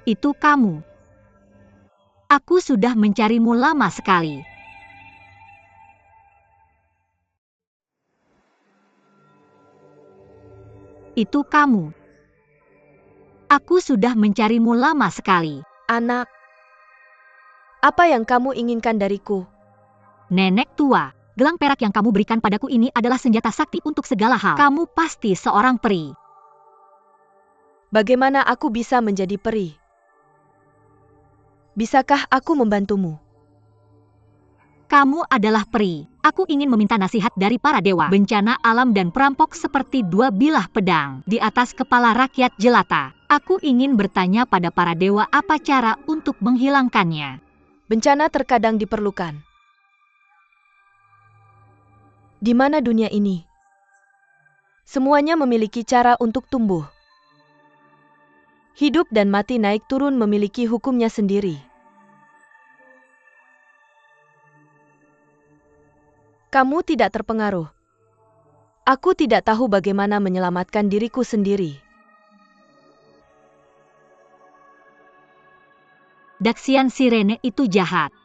[SPEAKER 3] Itu kamu. Aku sudah mencarimu lama sekali. Itu kamu. Aku sudah mencarimu lama sekali.
[SPEAKER 2] Anak, apa yang kamu inginkan dariku?
[SPEAKER 3] Nenek tua, gelang perak yang kamu berikan padaku ini adalah senjata sakti untuk segala hal. Kamu pasti seorang peri.
[SPEAKER 2] Bagaimana aku bisa menjadi peri? Bisakah aku membantumu?
[SPEAKER 3] Kamu adalah peri. Aku ingin meminta nasihat dari para dewa. Bencana alam dan perampok seperti dua bilah pedang di atas kepala rakyat jelata. Aku ingin bertanya pada para dewa apa cara untuk menghilangkannya.
[SPEAKER 2] Bencana terkadang diperlukan. Di mana dunia ini? Semuanya memiliki cara untuk tumbuh. Hidup dan mati, naik turun memiliki hukumnya sendiri. Kamu tidak terpengaruh. Aku tidak tahu bagaimana menyelamatkan diriku sendiri.
[SPEAKER 3] Daksian sirene itu jahat.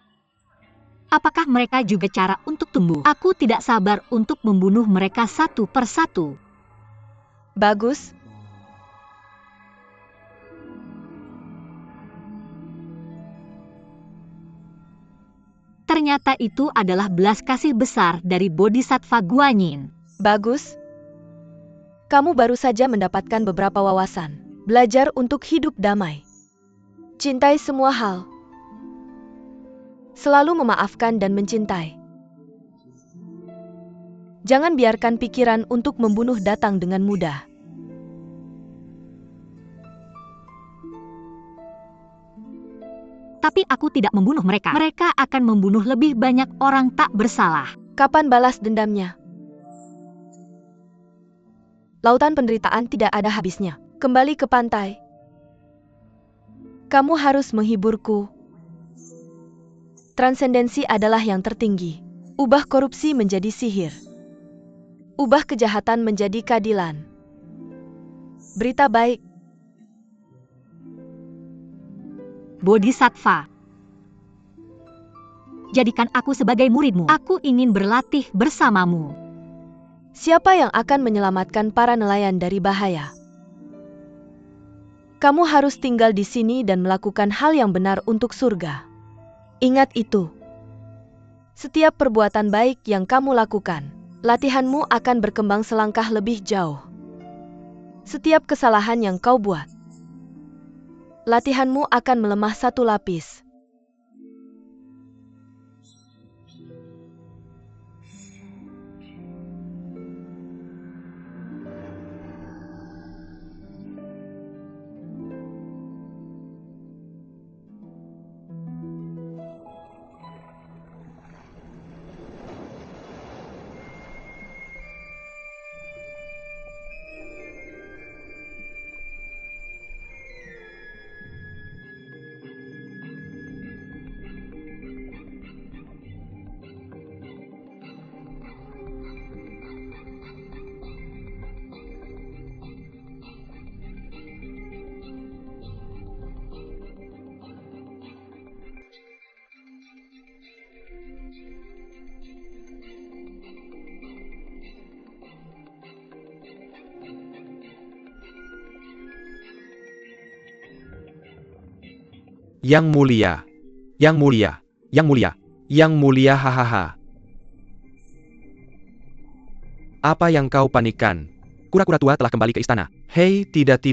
[SPEAKER 3] Apakah mereka juga cara untuk tumbuh? Aku tidak sabar untuk membunuh mereka satu persatu.
[SPEAKER 2] Bagus.
[SPEAKER 3] Ternyata itu adalah belas kasih besar dari Bodhisattva Guanyin.
[SPEAKER 2] Bagus. Kamu baru saja mendapatkan beberapa wawasan. Belajar untuk hidup damai. Cintai semua hal. Selalu memaafkan dan mencintai. Jangan biarkan pikiran untuk membunuh datang dengan mudah.
[SPEAKER 3] Tapi aku tidak membunuh mereka. Mereka akan membunuh lebih banyak orang tak bersalah.
[SPEAKER 2] Kapan balas dendamnya? Lautan penderitaan tidak ada habisnya. Kembali ke pantai. Kamu harus menghiburku. Transendensi adalah yang tertinggi. Ubah korupsi menjadi sihir. Ubah kejahatan menjadi keadilan. Berita baik.
[SPEAKER 3] Bodhisattva, jadikan aku sebagai muridmu. Aku ingin berlatih bersamamu.
[SPEAKER 2] Siapa yang akan menyelamatkan para nelayan dari bahaya? Kamu harus tinggal di sini dan melakukan hal yang benar untuk surga. Ingat itu. Setiap perbuatan baik yang kamu lakukan, latihanmu akan berkembang selangkah lebih jauh. Setiap kesalahan yang kau buat, latihanmu akan melemah satu lapis.
[SPEAKER 1] Yang mulia, yang mulia, yang mulia, yang mulia hahaha. Apa yang kau panikkan? Kura-kura tua telah kembali ke istana. Hei, tidak.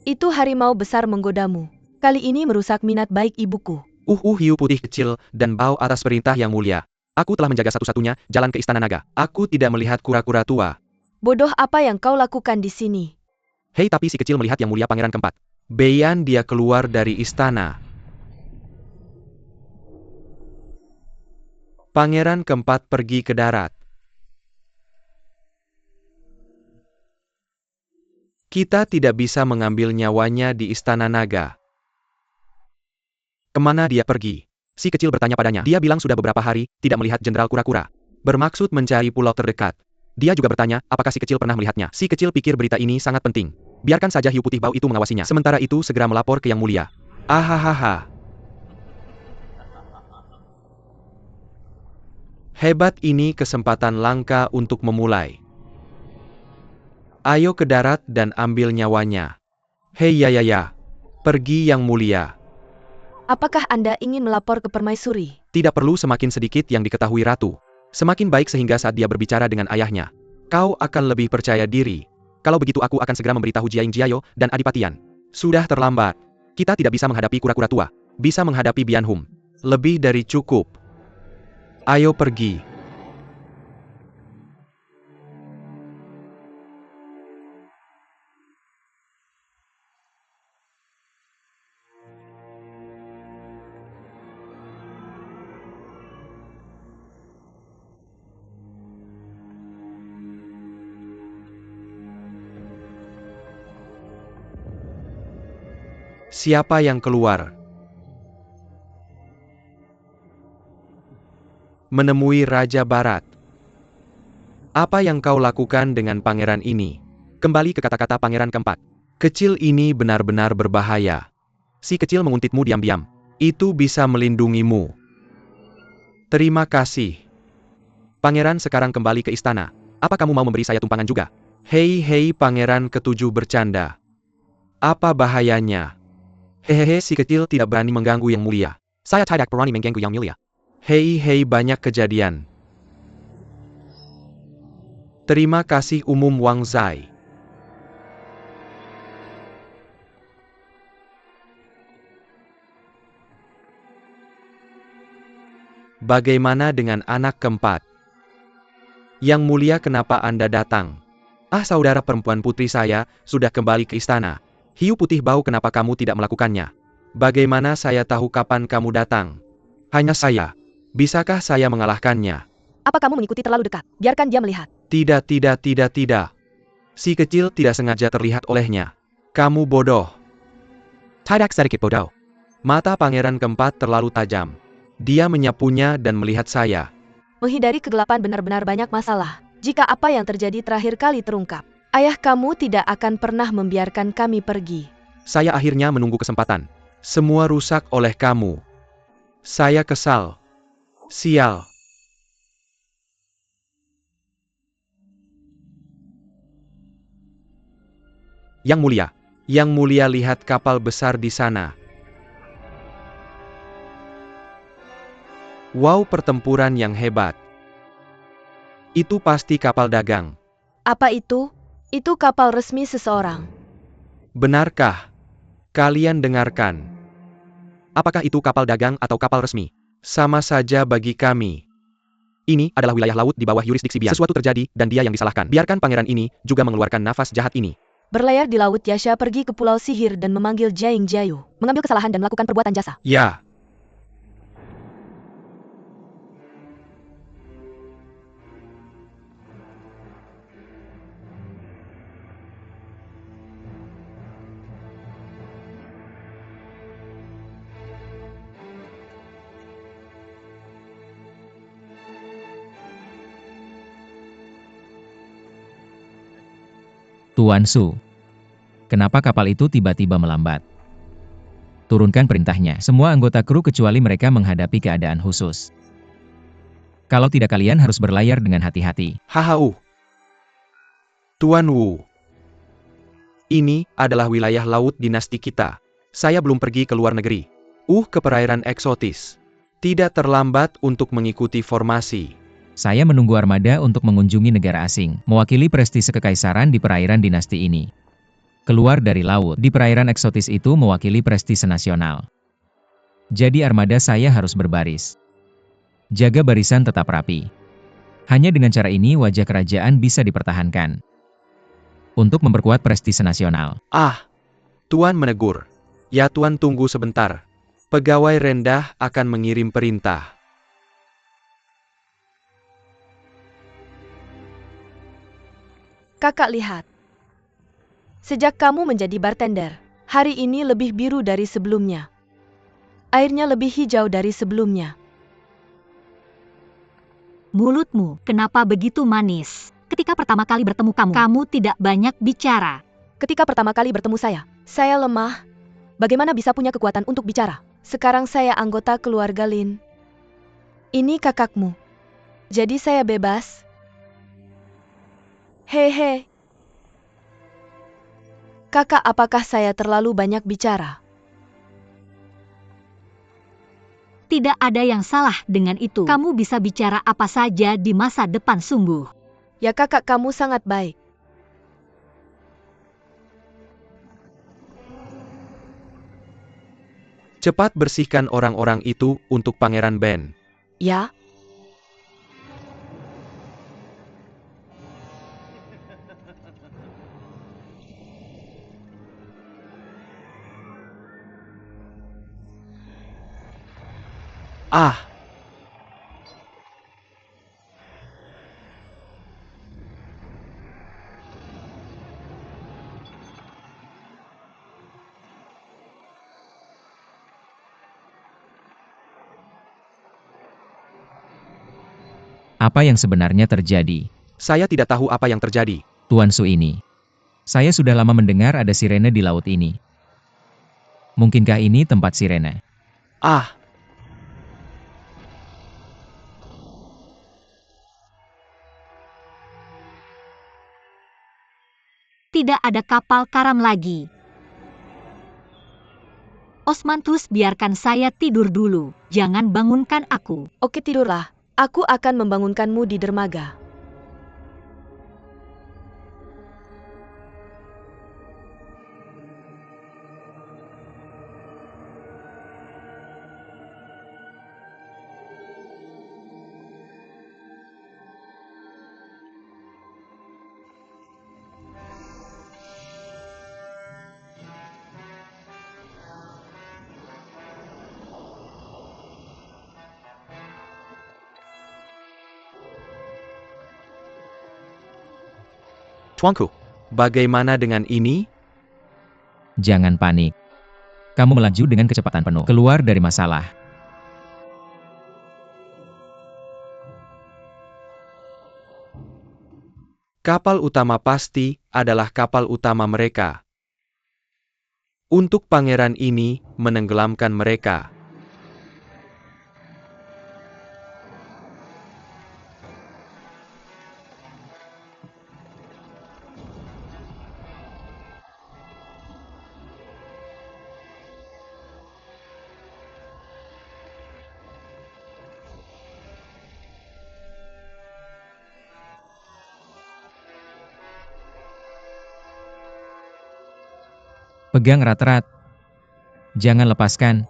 [SPEAKER 2] Itu harimau besar menggodamu. Kali ini merusak minat baik ibuku.
[SPEAKER 1] Hiu putih kecil dan bau atas perintah yang mulia. Aku telah menjaga satu-satunya jalan ke istana naga. Aku tidak melihat kura-kura tua.
[SPEAKER 2] Bodoh, apa yang kau lakukan di sini?
[SPEAKER 1] Hei, tapi si kecil melihat yang mulia pangeran keempat. Beian, dia keluar dari istana. Pangeran keempat pergi ke darat. Kita tidak bisa mengambil nyawanya di istana naga. Kemana dia pergi? Si kecil bertanya padanya. Dia bilang sudah beberapa hari tidak melihat jenderal kura-kura. Bermaksud mencari pulau terdekat. Dia juga bertanya, apakah si kecil pernah melihatnya. Si kecil pikir berita ini sangat penting. Biarkan saja hiu putih bau itu mengawasinya. Sementara itu segera melapor ke yang mulia. Ahahaha. Hebat, ini kesempatan langka untuk memulai. Ayo ke darat dan ambil nyawanya. Hei ya. Pergi yang mulia.
[SPEAKER 2] Apakah Anda ingin melapor ke permaisuri?
[SPEAKER 1] Tidak perlu, semakin sedikit yang diketahui ratu. Semakin baik sehingga saat dia berbicara dengan ayahnya, kau akan lebih percaya diri. Kalau begitu aku akan segera memberitahu Jiaing Jiayo dan Adipatian. Sudah terlambat. Kita tidak bisa menghadapi kura-kura tua. Bisa menghadapi Bian Hum. Lebih dari cukup. Ayo pergi. Siapa yang keluar? Menemui Raja Barat. Apa yang kau lakukan dengan pangeran ini? Kembali ke kata-kata pangeran keempat. Kecil ini benar-benar berbahaya. Si kecil menguntitmu diam-diam. Itu bisa melindungimu. Terima kasih. Pangeran sekarang kembali ke istana. Apa kamu mau memberi saya tumpangan juga? Hei, pangeran ketujuh bercanda. Apa bahayanya? Hehehe, si kecil tidak berani mengganggu yang mulia.
[SPEAKER 4] Saya tidak berani mengganggu Yang Mulia.
[SPEAKER 1] Hei banyak kejadian. Terima kasih Umum Wang Zai. Bagaimana dengan anak keempat? Yang Mulia, kenapa Anda datang? Ah, saudara perempuan putri saya sudah kembali ke istana. Hiu putih bau, kenapa kamu tidak melakukannya? Bagaimana saya tahu kapan kamu datang? Hanya saya. Bisakah saya mengalahkannya?
[SPEAKER 2] Apa kamu mengikuti terlalu dekat? Biarkan dia melihat.
[SPEAKER 1] Tidak. Si kecil tidak sengaja terlihat olehnya. Kamu bodoh.
[SPEAKER 4] Tidak sedikit bodoh.
[SPEAKER 1] Mata pangeran keempat terlalu tajam. Dia menyapunya dan melihat saya.
[SPEAKER 2] Menghindari kegelapan benar-benar banyak masalah. Jika apa yang terjadi terakhir kali terungkap, ayah kamu tidak akan pernah membiarkan kami pergi.
[SPEAKER 4] Saya akhirnya menunggu kesempatan.
[SPEAKER 1] Semua rusak oleh kamu. Saya kesal. Sial. Yang Mulia, lihat kapal besar di sana. Wow, pertempuran yang hebat. Itu pasti kapal dagang.
[SPEAKER 2] Apa itu? Itu kapal resmi seseorang.
[SPEAKER 1] Benarkah? Kalian dengarkan.
[SPEAKER 4] Apakah itu kapal dagang atau kapal resmi?
[SPEAKER 1] Sama saja bagi kami.
[SPEAKER 4] Ini adalah wilayah laut di bawah yurisdiksi Bian. Sesuatu terjadi, dan dia yang disalahkan. Biarkan pangeran ini juga mengeluarkan nafas jahat ini.
[SPEAKER 2] Berlayar di laut, Yasha pergi ke Pulau Sihir dan memanggil Jaing Jayu, mengambil kesalahan dan melakukan perbuatan jasa.
[SPEAKER 1] Ya.
[SPEAKER 5] Tuan Su, kenapa kapal itu tiba-tiba melambat? Turunkan perintahnya. Semua anggota kru kecuali mereka menghadapi keadaan khusus. Kalau tidak, kalian harus berlayar dengan hati-hati.
[SPEAKER 1] Tuan Wu. Ini adalah wilayah laut dinasti kita. Saya belum pergi ke luar negeri. Ke perairan eksotis. Tidak terlambat untuk mengikuti formasi.
[SPEAKER 5] Saya menunggu armada untuk mengunjungi negara asing, mewakili prestise kekaisaran di perairan dinasti ini. Keluar dari laut, di perairan eksotis itu mewakili prestise nasional. Jadi armada saya harus berbaris. Jaga barisan tetap rapi. Hanya dengan cara ini wajah kerajaan bisa dipertahankan. Untuk memperkuat prestise nasional.
[SPEAKER 1] Tuan menegur. Ya Tuan, tunggu sebentar. Pegawai rendah akan mengirim perintah.
[SPEAKER 2] Kakak lihat. Sejak kamu menjadi bartender, hari ini lebih biru dari sebelumnya. Airnya lebih hijau dari sebelumnya.
[SPEAKER 3] Mulutmu, kenapa begitu manis? Ketika pertama kali bertemu kamu tidak banyak bicara.
[SPEAKER 2] Ketika pertama kali bertemu saya lemah. Bagaimana bisa punya kekuatan untuk bicara? Sekarang saya anggota keluarga Lin. Ini kakakmu. Jadi saya bebas. Hehe. Kakak, apakah saya terlalu banyak bicara?
[SPEAKER 3] Tidak ada yang salah dengan itu. Kamu bisa bicara apa saja di masa depan sungguh.
[SPEAKER 2] Ya kakak, kamu sangat baik.
[SPEAKER 1] Cepat bersihkan orang-orang itu untuk Pangeran Ben.
[SPEAKER 2] Ya.
[SPEAKER 5] Apa yang sebenarnya terjadi?
[SPEAKER 4] Saya tidak tahu apa yang terjadi.
[SPEAKER 5] Tuan Su ini. Saya sudah lama mendengar ada sirene di laut ini. Mungkinkah ini tempat sirene?
[SPEAKER 3] Tidak ada kapal karam lagi. Osmanthus, biarkan saya tidur dulu. Jangan bangunkan aku.
[SPEAKER 2] Oke, tidurlah. Aku akan membangunkanmu di dermaga.
[SPEAKER 1] Tuanku, bagaimana dengan ini?
[SPEAKER 5] Jangan panik. Kamu melaju dengan kecepatan penuh. Keluar dari masalah.
[SPEAKER 1] Kapal utama pasti adalah kapal utama mereka. Untuk pangeran ini menenggelamkan mereka.
[SPEAKER 5] Pegang erat-erat. Jangan lepaskan.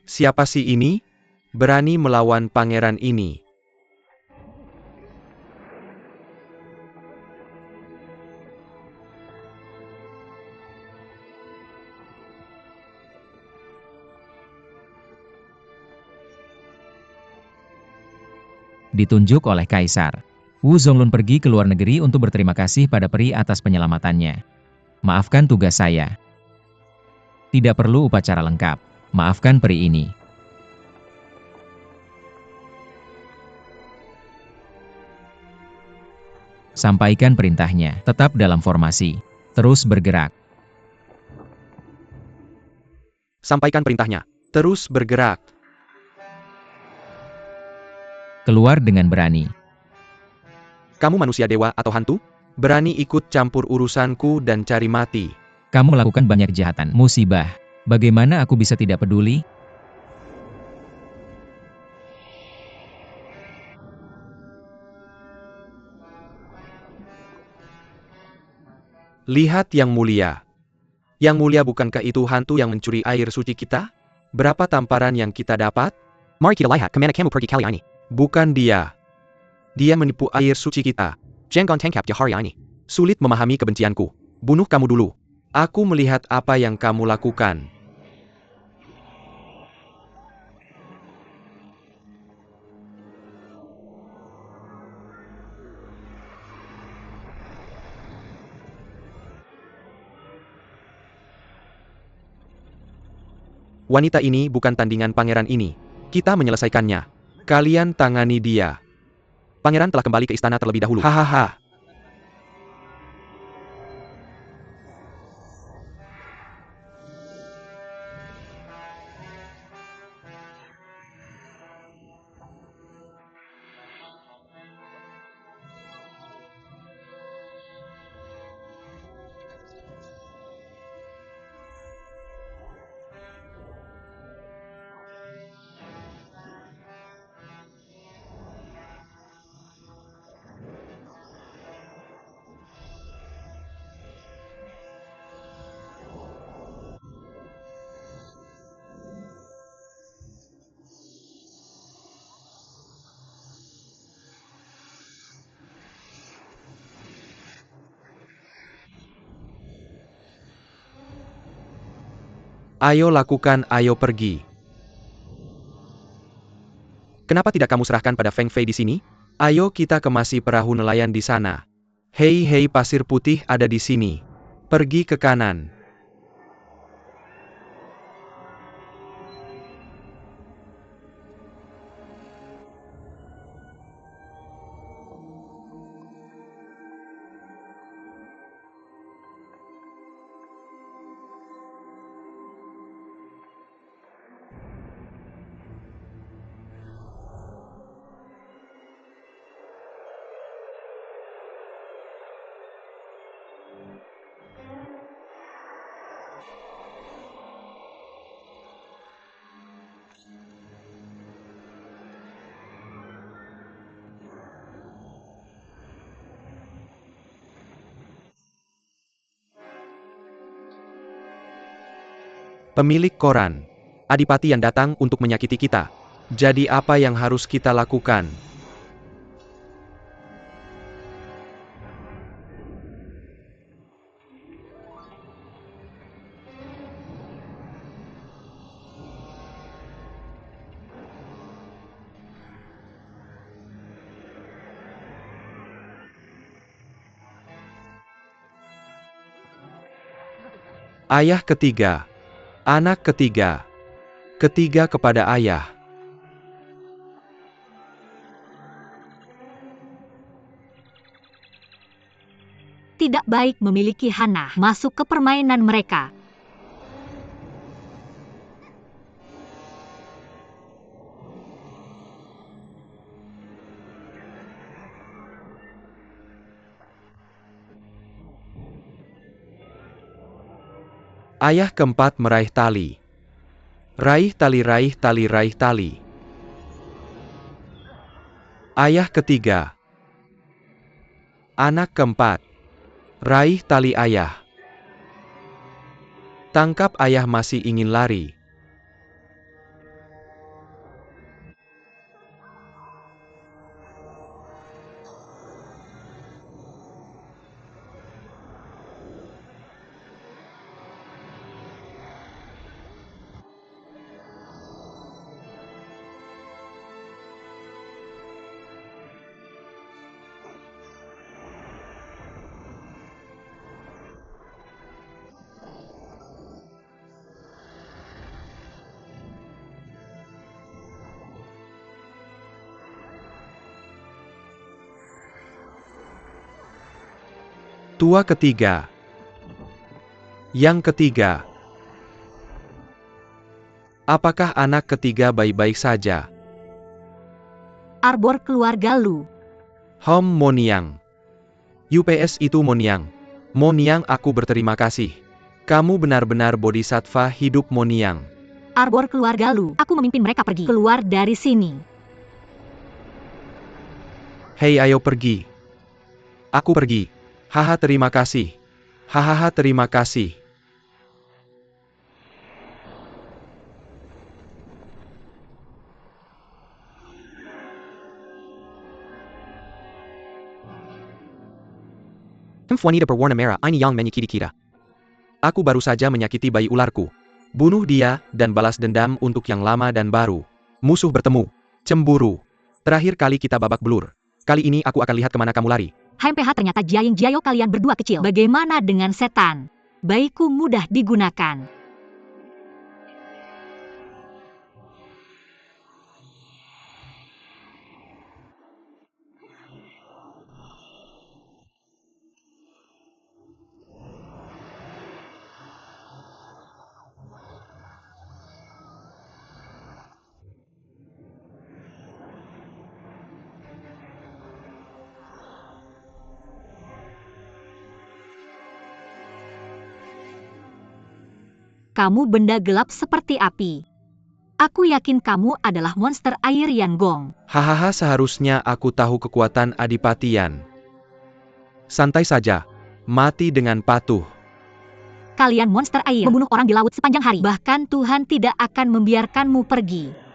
[SPEAKER 1] Siapa sih ini? Berani melawan pangeran ini.
[SPEAKER 5] Ditunjuk oleh Kaisar. Wu Zonglun pergi ke luar negeri untuk berterima kasih pada peri atas penyelamatannya. Maafkan tugas saya. Tidak perlu upacara lengkap. Maafkan peri ini. Sampaikan perintahnya. Tetap dalam formasi. Terus bergerak.
[SPEAKER 1] Sampaikan perintahnya. Terus bergerak.
[SPEAKER 5] Keluar dengan berani.
[SPEAKER 1] Kamu manusia dewa atau hantu? Berani ikut campur urusanku dan cari mati.
[SPEAKER 5] Kamu melakukan banyak kejahatan. Musibah. Bagaimana aku bisa tidak peduli?
[SPEAKER 1] Lihat yang mulia. Yang mulia, bukankah itu hantu yang mencuri air suci kita? Berapa tamparan yang kita dapat?
[SPEAKER 4] Mari kita lihat kemana kamu pergi kali ini.
[SPEAKER 1] Bukan dia. Dia menipu air suci kita.
[SPEAKER 4] Jangan tangkap di hari ini.
[SPEAKER 1] Sulit memahami kebencianku. Bunuh kamu dulu. Aku melihat apa yang kamu lakukan. Wanita ini bukan tandingan pangeran ini. Kita menyelesaikannya. Kalian tangani dia. Pangeran telah kembali ke istana terlebih dahulu. Hahaha. Ayo lakukan, ayo pergi. Kenapa tidak kamu serahkan pada Feng Fei di sini? Ayo kita kemasi perahu nelayan di sana. Hei hei, pasir putih ada di sini. Pergi ke kanan. Pemilik koran. Adipati yang datang untuk menyakiti kita. Jadi apa yang harus kita lakukan? Ayah ketiga. Anak ketiga. Ketiga kepada ayah.
[SPEAKER 3] Tidak baik memiliki Hana masuk ke permainan mereka.
[SPEAKER 1] Ayah keempat meraih tali. Raih tali, raih tali, raih tali. Ayah ketiga. Anak keempat. Raih tali ayah. Tangkap, ayah masih ingin lari. Tua ketiga. Yang ketiga. Apakah anak ketiga baik-baik saja?
[SPEAKER 3] Arbor keluarga Lu.
[SPEAKER 1] Moniang. UPS itu Moniang. Moniang, aku berterima kasih. Kamu benar-benar bodhisattva hidup, Moniang.
[SPEAKER 3] Arbor keluarga Lu. Aku memimpin mereka pergi. Keluar dari sini.
[SPEAKER 1] Hei, ayo pergi. Aku pergi. Haha, terima kasih. Hahaha, terima kasih. Wanita berwarna merah ini yang menyakiti kita. Aku baru saja menyakiti bayi ularku. Bunuh dia, dan balas dendam untuk yang lama dan baru. Musuh bertemu. Cemburu. Terakhir kali kita babak belur. Kali ini aku akan lihat kemana kamu lari.
[SPEAKER 3] HMPH, ternyata Jiaying Jiayo, kalian berdua kecil. Bagaimana dengan setan? Bayiku mudah digunakan. Kamu benda gelap seperti api. Aku yakin kamu adalah monster air Yanggong.
[SPEAKER 1] Hahaha, seharusnya aku tahu kekuatan Adipatian. Santai saja. Mati dengan patuh.
[SPEAKER 3] Kalian monster air, membunuh orang di laut sepanjang hari. Bahkan Tuhan tidak akan membiarkanmu pergi.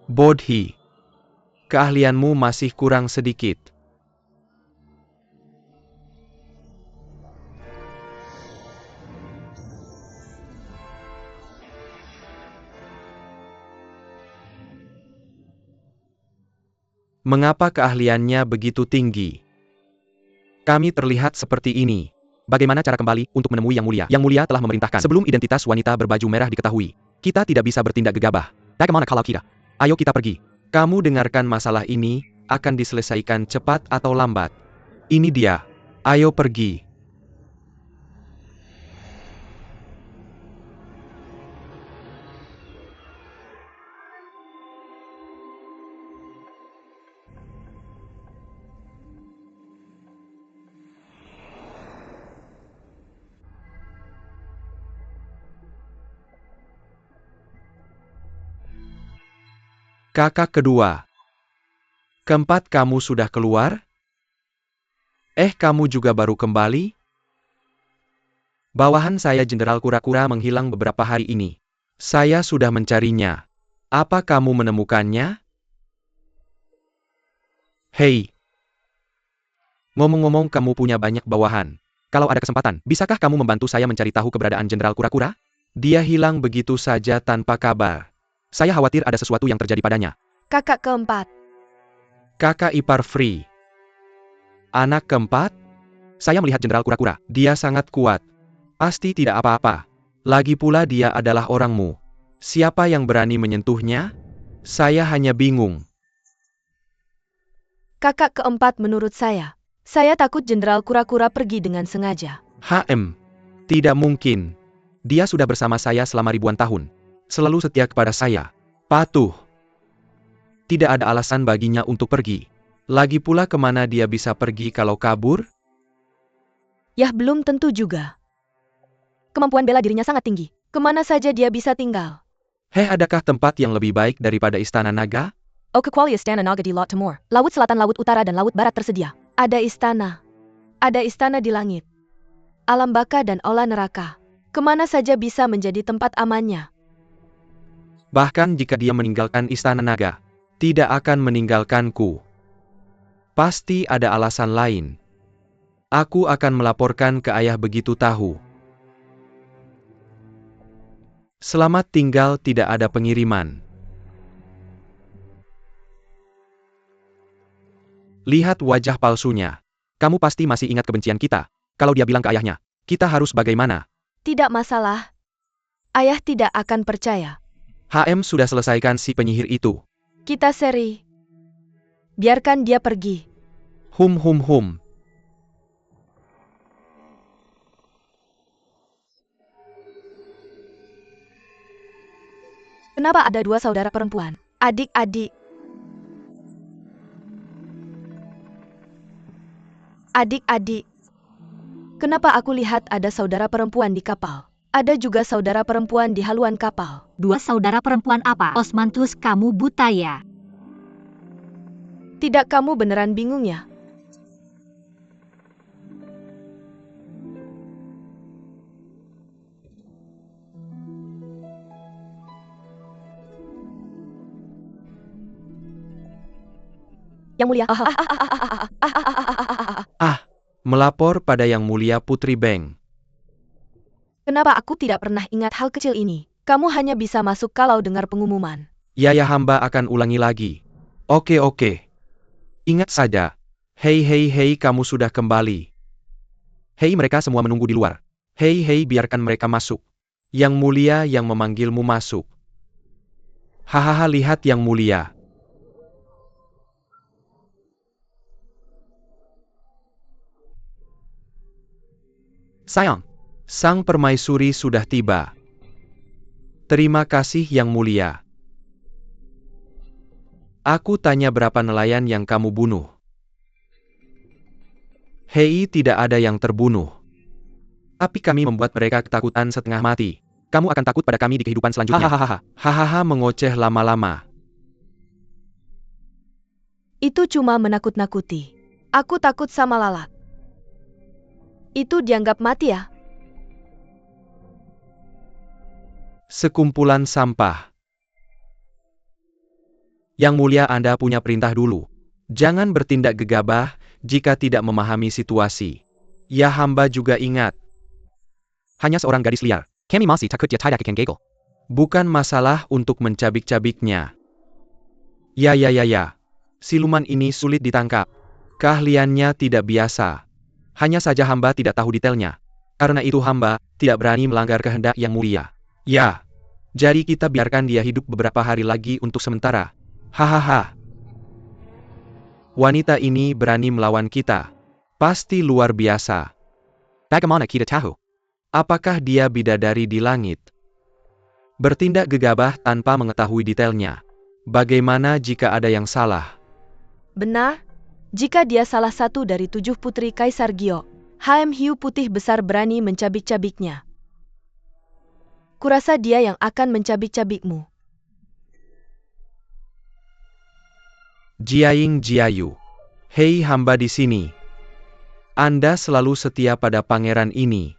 [SPEAKER 1] Bodhi. Keahlianmu masih kurang sedikit. Mengapa keahliannya begitu tinggi? Kami terlihat seperti ini. Bagaimana cara kembali untuk menemui Yang Mulia? Yang Mulia telah memerintahkan sebelum identitas wanita berbaju merah diketahui. Kita tidak bisa bertindak gegabah. Bagaimana kalau kita? Ayo kita pergi. Kamu dengarkan, masalah ini akan diselesaikan cepat atau lambat. Ini dia. Ayo pergi. Kakak kedua. Keempat, kamu sudah keluar? Kamu juga baru kembali? Bawahan saya Jenderal Kura-Kura menghilang beberapa hari ini. Saya sudah mencarinya. Apa kamu menemukannya? Hei. Ngomong-ngomong, kamu punya banyak bawahan. Kalau ada kesempatan, bisakah kamu membantu saya mencari tahu keberadaan Jenderal Kura-Kura? Dia hilang begitu saja tanpa kabar. Saya khawatir ada sesuatu yang terjadi padanya.
[SPEAKER 2] Kakak keempat.
[SPEAKER 1] Kakak ipar Free. Anak keempat? Saya melihat Jenderal Kura-Kura. Dia sangat kuat. Pasti tidak apa-apa. Lagi pula dia adalah orangmu. Siapa yang berani menyentuhnya? Saya hanya bingung.
[SPEAKER 2] Kakak keempat, menurut saya. Saya takut Jenderal Kura-Kura pergi dengan sengaja.
[SPEAKER 1] Tidak mungkin. Dia sudah bersama saya selama ribuan tahun. Selalu setia kepada saya. Patuh. Tidak ada alasan baginya untuk pergi. Lagi pula kemana dia bisa pergi kalau kabur?
[SPEAKER 2] Yah, belum tentu juga. Kemampuan bela dirinya sangat tinggi. Kemana saja dia bisa tinggal.
[SPEAKER 1] Adakah tempat yang lebih baik daripada Istana Naga?
[SPEAKER 2] Kecuali Istana Naga di Laut Timur. Laut Selatan, Laut Utara, dan Laut Barat tersedia. Ada istana. Ada istana di langit. Alam baka dan aula neraka. Kemana saja bisa menjadi tempat amannya.
[SPEAKER 1] Bahkan jika dia meninggalkan Istana Naga, tidak akan meninggalkanku. Pasti ada alasan lain. Aku akan melaporkan ke ayah begitu tahu. Selamat tinggal, tidak ada pengiriman. Lihat wajah palsunya. Kamu pasti masih ingat kebencian kita. Kalau dia bilang ke ayahnya, kita harus bagaimana?
[SPEAKER 2] Tidak masalah. Ayah tidak akan percaya.
[SPEAKER 1] Sudah selesaikan si penyihir itu.
[SPEAKER 2] Kita seri. Biarkan dia pergi.
[SPEAKER 1] Hum.
[SPEAKER 2] Kenapa ada dua saudara perempuan? Adik-adik. Adik-adik. Kenapa aku lihat ada saudara perempuan di kapal? Ada juga saudara perempuan di haluan kapal.
[SPEAKER 3] Dua saudara perempuan apa? Osmanthus, kamu buta ya?
[SPEAKER 2] Tidak, kamu beneran bingung ya? Yang Mulia.
[SPEAKER 1] Melapor pada Yang Mulia Putri Beng.
[SPEAKER 2] Kenapa aku tidak pernah ingat hal kecil ini? Kamu hanya bisa masuk kalau dengar pengumuman.
[SPEAKER 1] Ya, hamba akan ulangi lagi. Oke. Ingat saja. Hei, kamu sudah kembali. Hei, mereka semua menunggu di luar. Hei, biarkan mereka masuk. Yang Mulia yang memanggilmu masuk. Hahaha, lihat Yang Mulia. Sayang, sang permaisuri sudah tiba. Terima kasih Yang Mulia. Aku tanya berapa nelayan yang kamu bunuh? Hei, tidak ada yang terbunuh. Tapi kami membuat mereka ketakutan setengah mati. Kamu akan takut pada kami di kehidupan selanjutnya. Hahaha, mengoceh lama-lama.
[SPEAKER 2] Itu cuma menakut-nakuti. Aku takut sama lalat. Itu dianggap mati ya?
[SPEAKER 1] Sekumpulan sampah. Yang mulia, Anda punya perintah dulu. Jangan bertindak gegabah jika tidak memahami situasi. Ya, hamba juga ingat.
[SPEAKER 4] Hanya seorang gadis liar. Kami masih takut dia tidak akan gagal.
[SPEAKER 1] Bukan masalah untuk mencabik-cabiknya. Ya. Siluman ini sulit ditangkap. Keahliannya tidak biasa. Hanya saja hamba tidak tahu detailnya. Karena itu hamba tidak berani melanggar kehendak yang mulia. Ya. Jadi kita biarkan dia hidup beberapa hari lagi untuk sementara. Hahaha. Wanita ini berani melawan kita. Pasti luar biasa.
[SPEAKER 4] Bagaimana kita tahu?
[SPEAKER 1] Apakah dia bidadari di langit? Bertindak gegabah tanpa mengetahui detailnya. Bagaimana jika ada yang salah?
[SPEAKER 2] Benar, jika dia salah satu dari 7 putri Kaisar Gyo, hiu putih besar berani mencabik-cabiknya. Kurasa dia yang akan mencabik-cabikmu.
[SPEAKER 1] Jiaing Jiayu. Hei hamba di sini. Anda selalu setia pada pangeran ini.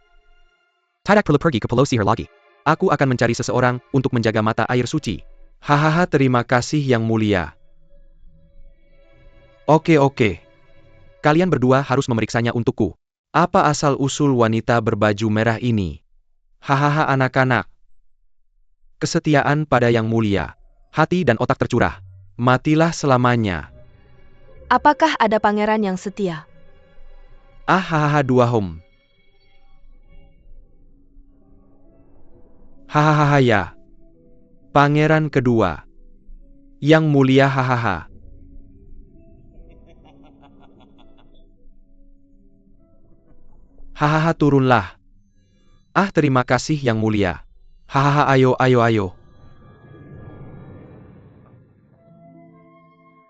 [SPEAKER 4] Tidak perlu pergi ke pulau sihir lagi.
[SPEAKER 1] Aku akan mencari seseorang untuk menjaga mata air suci. Hahaha, terima kasih yang mulia. Oke. Kalian berdua harus memeriksanya untukku. Apa asal-usul wanita berbaju merah ini? Hahaha anak-anak. Kesetiaan pada yang mulia. Hati dan otak tercurah. Matilah selamanya.
[SPEAKER 2] Apakah ada pangeran yang setia?
[SPEAKER 1] Hahaha 2 hom. Hahaha ya. Pangeran kedua. Yang mulia hahaha. Hahaha turunlah. Terima kasih yang mulia. Hahaha ayo.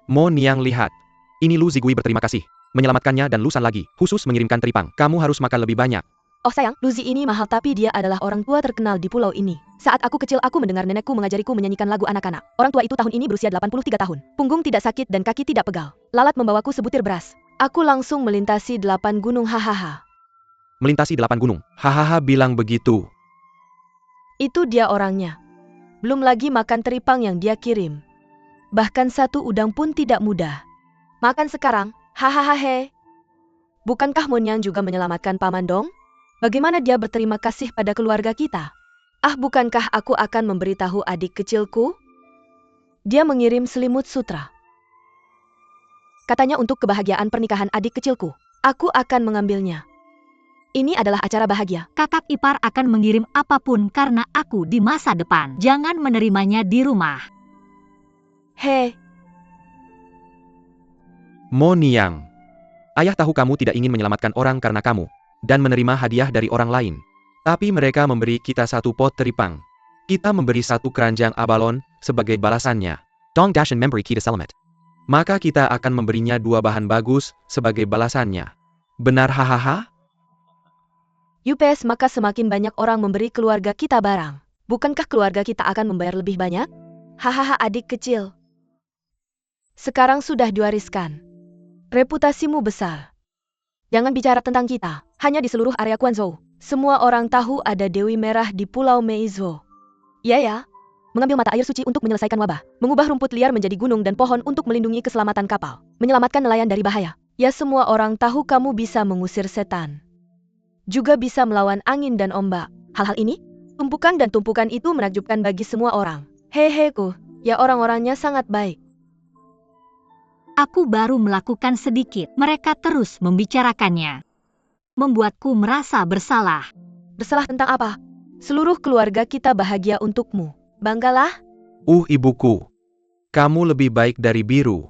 [SPEAKER 1] Mo Niang lihat.
[SPEAKER 4] Ini Lu Zigui berterima kasih. Menyelamatkannya dan lusan lagi, khusus mengirimkan teripang.
[SPEAKER 1] Kamu harus makan lebih banyak.
[SPEAKER 2] Oh sayang, Luzi ini mahal tapi dia adalah orang tua terkenal di pulau ini. Saat aku kecil aku mendengar nenekku mengajariku menyanyikan lagu anak-anak. Orang tua itu tahun ini berusia 83 tahun. Punggung tidak sakit dan kaki tidak pegal. Lalat membawaku sebutir beras. Aku langsung melintasi 8 gunung hahaha.
[SPEAKER 4] Melintasi 8 gunung.
[SPEAKER 1] Hahaha bilang begitu.
[SPEAKER 2] Itu dia orangnya. Belum lagi makan teripang yang dia kirim. Bahkan 1 udang pun tidak mudah. Makan sekarang, hahaha he. Bukankah Monyang juga menyelamatkan Paman Dong? Bagaimana dia berterima kasih pada keluarga kita? Bukankah aku akan memberitahu adik kecilku? Dia mengirim selimut sutra. Katanya untuk kebahagiaan pernikahan adik kecilku. Aku akan mengambilnya. Ini adalah acara bahagia.
[SPEAKER 3] Kakak ipar akan mengirim apapun karena aku di masa depan. Jangan menerimanya di rumah.
[SPEAKER 2] Hei.
[SPEAKER 1] Mo Niang.
[SPEAKER 4] Ayah tahu kamu tidak ingin menyelamatkan orang karena kamu dan menerima hadiah dari orang lain.
[SPEAKER 1] Tapi mereka memberi kita 1 pot teripang. Kita memberi 1 keranjang abalon sebagai balasannya.
[SPEAKER 4] Dong Dashan memberi kita selamat.
[SPEAKER 1] Maka kita akan memberinya 2 bahan bagus sebagai balasannya. Benar hahaha?
[SPEAKER 2] Yupes, maka semakin banyak orang memberi keluarga kita barang. Bukankah keluarga kita akan membayar lebih banyak? Hahaha adik kecil. Sekarang sudah diwariskan. Reputasimu besar. Jangan bicara tentang kita. Hanya di seluruh area Quanzhou. Semua orang tahu ada Dewi Merah di Pulau Meizhou. Ya. Mengambil mata air suci untuk menyelesaikan wabah. Mengubah rumput liar menjadi gunung dan pohon untuk melindungi keselamatan kapal. Menyelamatkan nelayan dari bahaya. Ya, semua orang tahu kamu bisa mengusir setan. Juga bisa melawan angin dan ombak. Hal-hal ini, tumpukan dan tumpukan itu menakjubkan bagi semua orang. Heheku, ya orang-orangnya sangat baik.
[SPEAKER 3] Aku baru melakukan sedikit. Mereka terus membicarakannya. Membuatku merasa bersalah.
[SPEAKER 2] Bersalah tentang apa? Seluruh keluarga kita bahagia untukmu. Banggalah.
[SPEAKER 1] Ibuku. Kamu lebih baik dari biru.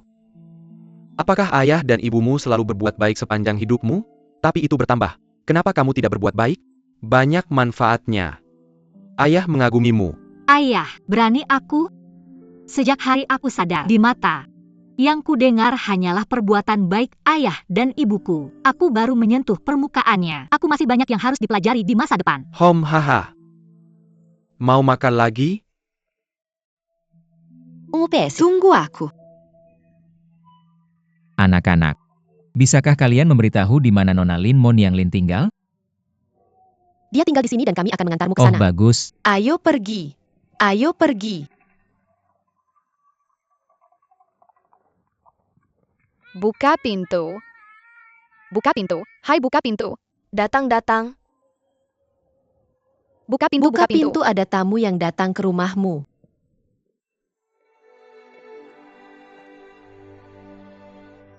[SPEAKER 1] Apakah ayah dan ibumu selalu berbuat baik sepanjang hidupmu? Tapi itu bertambah. Kenapa kamu tidak berbuat baik? Banyak manfaatnya. Ayah mengagumimu.
[SPEAKER 3] Ayah, berani aku? Sejak hari aku sadar di mata. Yang kudengar hanyalah perbuatan baik ayah dan ibuku. Aku baru menyentuh permukaannya. Aku masih banyak yang harus dipelajari di masa depan.
[SPEAKER 1] Haha. Mau makan lagi?
[SPEAKER 2] Tunggu aku.
[SPEAKER 5] Anak-anak, bisakah kalian memberitahu di mana Nona Lin Mo Niang Lin tinggal?
[SPEAKER 2] Dia tinggal di sini dan kami akan mengantarmu ke
[SPEAKER 5] Oh
[SPEAKER 2] sana.
[SPEAKER 5] bagus,
[SPEAKER 2] Ayo pergi. Ayo pergi.
[SPEAKER 6] Buka pintu. Buka pintu. Hai, buka pintu.
[SPEAKER 2] Datang-datang.
[SPEAKER 6] Buka pintu,
[SPEAKER 7] Buka pintu, ada tamu yang datang ke rumahmu.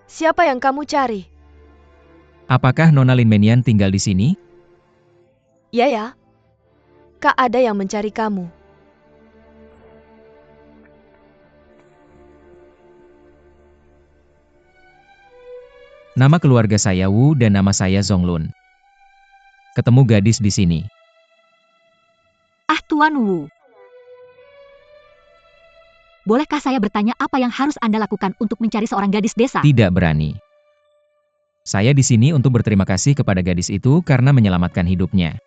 [SPEAKER 2] Siapa yang kamu cari?
[SPEAKER 5] Apakah Nona Lin Menian tinggal di sini?
[SPEAKER 2] Ya. Kak, ada yang mencari kamu.
[SPEAKER 5] Nama keluarga saya Wu dan nama saya Zonglun. Ketemu gadis di sini.
[SPEAKER 3] Ah, Tuan Wu. Bolehkah saya bertanya apa yang harus Anda lakukan untuk mencari seorang gadis desa?
[SPEAKER 5] Tidak berani. Saya di sini untuk berterima kasih kepada gadis itu karena menyelamatkan hidupnya.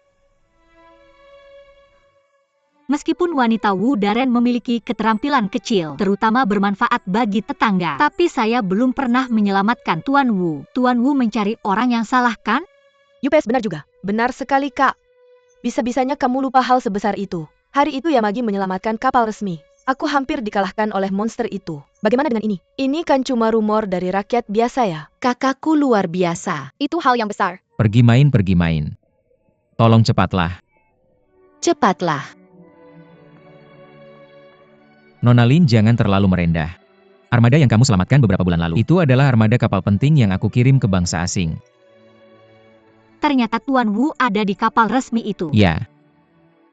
[SPEAKER 3] Meskipun wanita Wu Daren memiliki keterampilan kecil, terutama bermanfaat bagi tetangga, tapi saya belum pernah menyelamatkan Tuan Wu. Tuan Wu mencari orang yang salah, kan?
[SPEAKER 2] Yupes, benar juga. Benar sekali, Kak. Bisa-bisanya kamu lupa hal sebesar itu. Hari itu Yamagi menyelamatkan kapal resmi. Aku hampir dikalahkan oleh monster itu. Bagaimana dengan ini? Ini kan cuma rumor dari rakyat biasa ya.
[SPEAKER 7] Kakakku luar biasa.
[SPEAKER 6] Itu hal yang besar.
[SPEAKER 5] Pergi main. Tolong cepatlah.
[SPEAKER 7] Cepatlah.
[SPEAKER 5] Nona Lin, jangan terlalu merendah. Armada yang kamu selamatkan beberapa bulan lalu, itu adalah armada kapal penting yang aku kirim ke bangsa asing.
[SPEAKER 3] Ternyata Tuan Wu ada di kapal resmi itu.
[SPEAKER 5] Ya.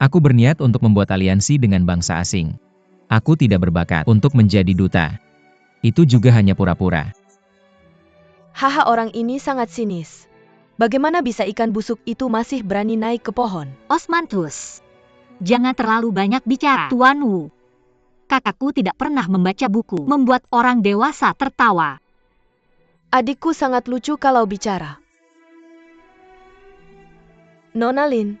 [SPEAKER 5] Aku berniat untuk membuat aliansi dengan bangsa asing. Aku tidak berbakat untuk menjadi duta. Itu juga hanya pura-pura.
[SPEAKER 2] Haha, orang ini sangat sinis. Bagaimana bisa ikan busuk itu masih berani naik ke pohon?
[SPEAKER 3] Osmanthus, jangan terlalu banyak bicara. Tuan Wu, kakakku tidak pernah membaca buku membuat orang dewasa tertawa.
[SPEAKER 2] Adikku sangat lucu kalau bicara. Nona Lin.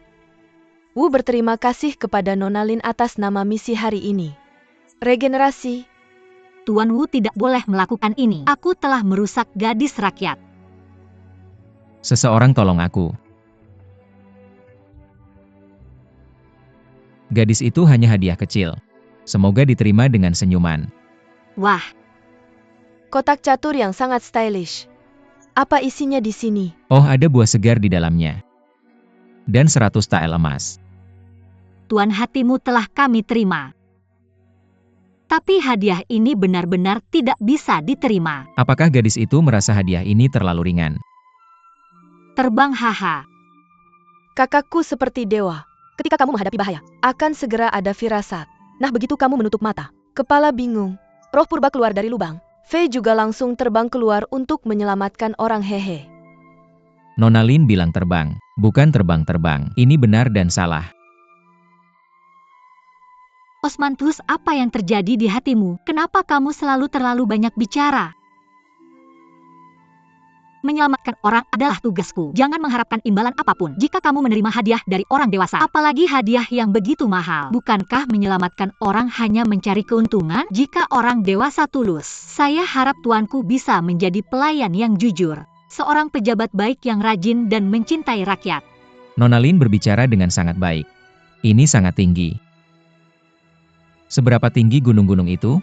[SPEAKER 2] Wu berterima kasih kepada Nona Lin atas nama misi hari ini. Regenerasi.
[SPEAKER 3] Tuan Wu tidak boleh melakukan ini. Aku telah merusak gadis rakyat.
[SPEAKER 5] Seseorang tolong aku. Gadis itu hanya hadiah kecil. Semoga diterima dengan senyuman.
[SPEAKER 3] Wah,
[SPEAKER 2] Kotak catur yang sangat stylish. Apa isinya di sini?
[SPEAKER 5] Oh, ada buah segar di dalamnya. Dan 100 tael emas.
[SPEAKER 3] Tuan, hatimu telah kami terima. Tapi hadiah ini benar-benar tidak bisa diterima.
[SPEAKER 5] Apakah gadis itu merasa hadiah ini terlalu ringan?
[SPEAKER 3] Terbang, haha.
[SPEAKER 2] Kakakku seperti dewa. Ketika kamu menghadapi bahaya, akan segera ada firasat. Nah, begitu kamu menutup mata, kepala bingung, roh purba keluar dari lubang. Fei juga langsung terbang keluar untuk menyelamatkan orang, hehe.
[SPEAKER 5] Nona Lin bilang terbang, bukan terbang-terbang. Ini benar dan salah.
[SPEAKER 3] Osmanthus, apa yang terjadi di hatimu? Kenapa kamu selalu terlalu banyak bicara? Menyelamatkan orang adalah tugasku. Jangan mengharapkan imbalan apapun jika kamu menerima hadiah dari orang dewasa. Apalagi hadiah yang begitu mahal. Bukankah menyelamatkan orang hanya mencari keuntungan? Jika orang dewasa tulus, saya harap tuanku bisa menjadi pelayan yang jujur. Seorang pejabat baik yang rajin dan mencintai rakyat.
[SPEAKER 5] Nona Lin berbicara dengan sangat baik. Ini sangat tinggi. Seberapa tinggi gunung-gunung itu?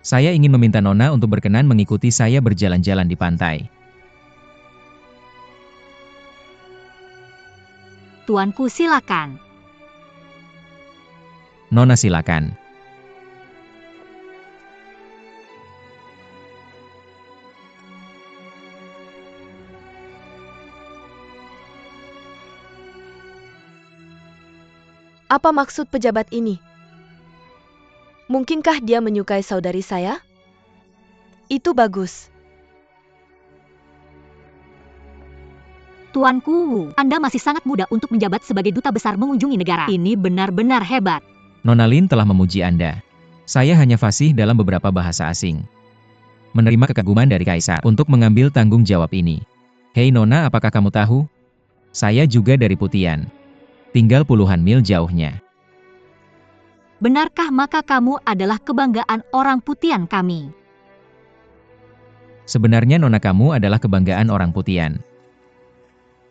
[SPEAKER 5] Saya ingin meminta Nona untuk berkenan mengikuti saya berjalan-jalan di pantai.
[SPEAKER 3] Tuanku, silakan.
[SPEAKER 5] Nona, silakan.
[SPEAKER 2] Apa maksud pejabat ini? Mungkinkah dia menyukai saudari saya? Itu bagus.
[SPEAKER 3] Tuanku Wu, Anda masih sangat muda untuk menjabat sebagai duta besar mengunjungi negara. Ini benar-benar hebat.
[SPEAKER 5] Nona Lin telah memuji Anda. Saya hanya fasih dalam beberapa bahasa asing. Menerima kekaguman dari Kaisar untuk mengambil tanggung jawab ini. Hei Nona, apakah kamu tahu? Saya juga dari Putian. Tinggal puluhan mil jauhnya.
[SPEAKER 3] Benarkah maka kamu adalah kebanggaan orang Putian kami?
[SPEAKER 5] Sebenarnya Nona, kamu adalah kebanggaan orang Putian.